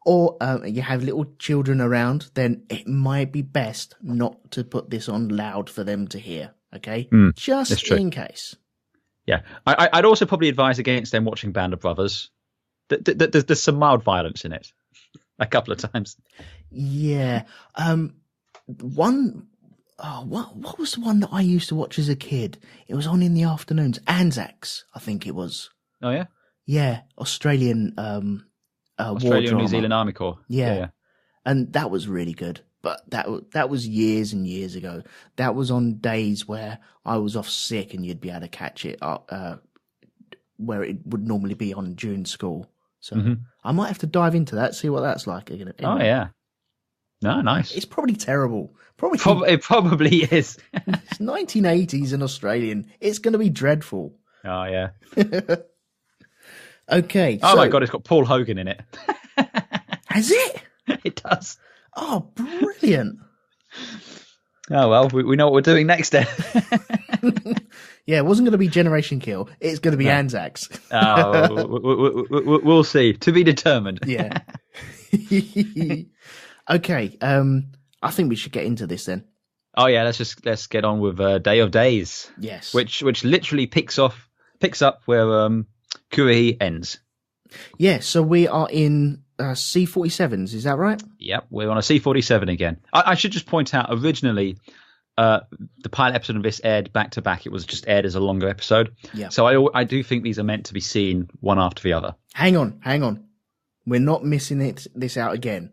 Or you have little children around, then it might be best not to put this on loud for them to hear. Okay? Just in case. Yeah. I'd also probably advise against them watching Band of Brothers. There's some mild violence in it. A couple of times. Yeah. What was the one that I used to watch as a kid? It was on in the afternoons. Anzacs, I think it was. Oh, yeah? Yeah. Australian Australian New Zealand Army Corps. Yeah. And that was really good. But that was years and years ago. That was on days where I was off sick and you'd be able to catch it where it would normally be on during school. So I might have to dive into that, see what that's like. Anyway. Oh, yeah. No, nice. It's probably terrible. It probably is. It's 1980s and Australian. It's going to be dreadful. Oh, yeah. Okay. Oh, my God, it's got Paul Hogan in it. Has it? It does. Oh, brilliant. Oh, well, we know what we're doing next then. Yeah, it wasn't going to be Generation Kill. It's going to be Anzacs. We'll see. To be determined. Yeah. Okay. I think we should get into this then. Oh yeah, let's get on with Day of Days. Yes. Which literally picks up where Curie ends. Yeah. So we are in C-47s. Is that right? Yep. We're on a C-47 again. I should just point out originally. The pilot episode of this aired back to back. It was just aired as a longer episode. Yeah. So I do think these are meant to be seen one after the other. Hang on. We're not missing this out again.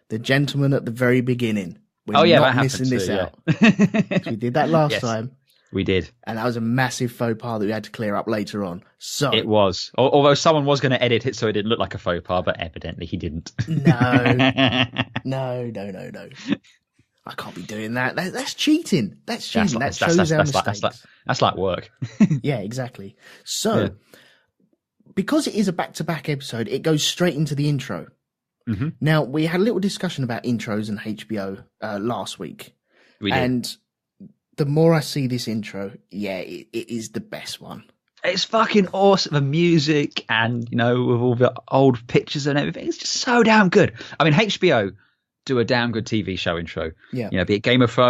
The gentleman at the very beginning. We're not missing this out. We did that last time. We did. And that was a massive faux pas that we had to clear up later on. So it was. Although someone was going to edit it so it didn't look like a faux pas, but evidently he didn't. No. I can't be doing that. That's cheating. That shows our mistakes. That's like work. Yeah, exactly. So, because it is a back-to-back episode, it goes straight into the intro. Mm-hmm. Now, we had a little discussion about intros and HBO last week. We did. And the more I see this intro, it is the best one. It's fucking awesome. The music and, with all the old pictures and everything, it's just so damn good. I mean, HBO do a damn good TV show intro. Yeah. You know, be it Game of Thrones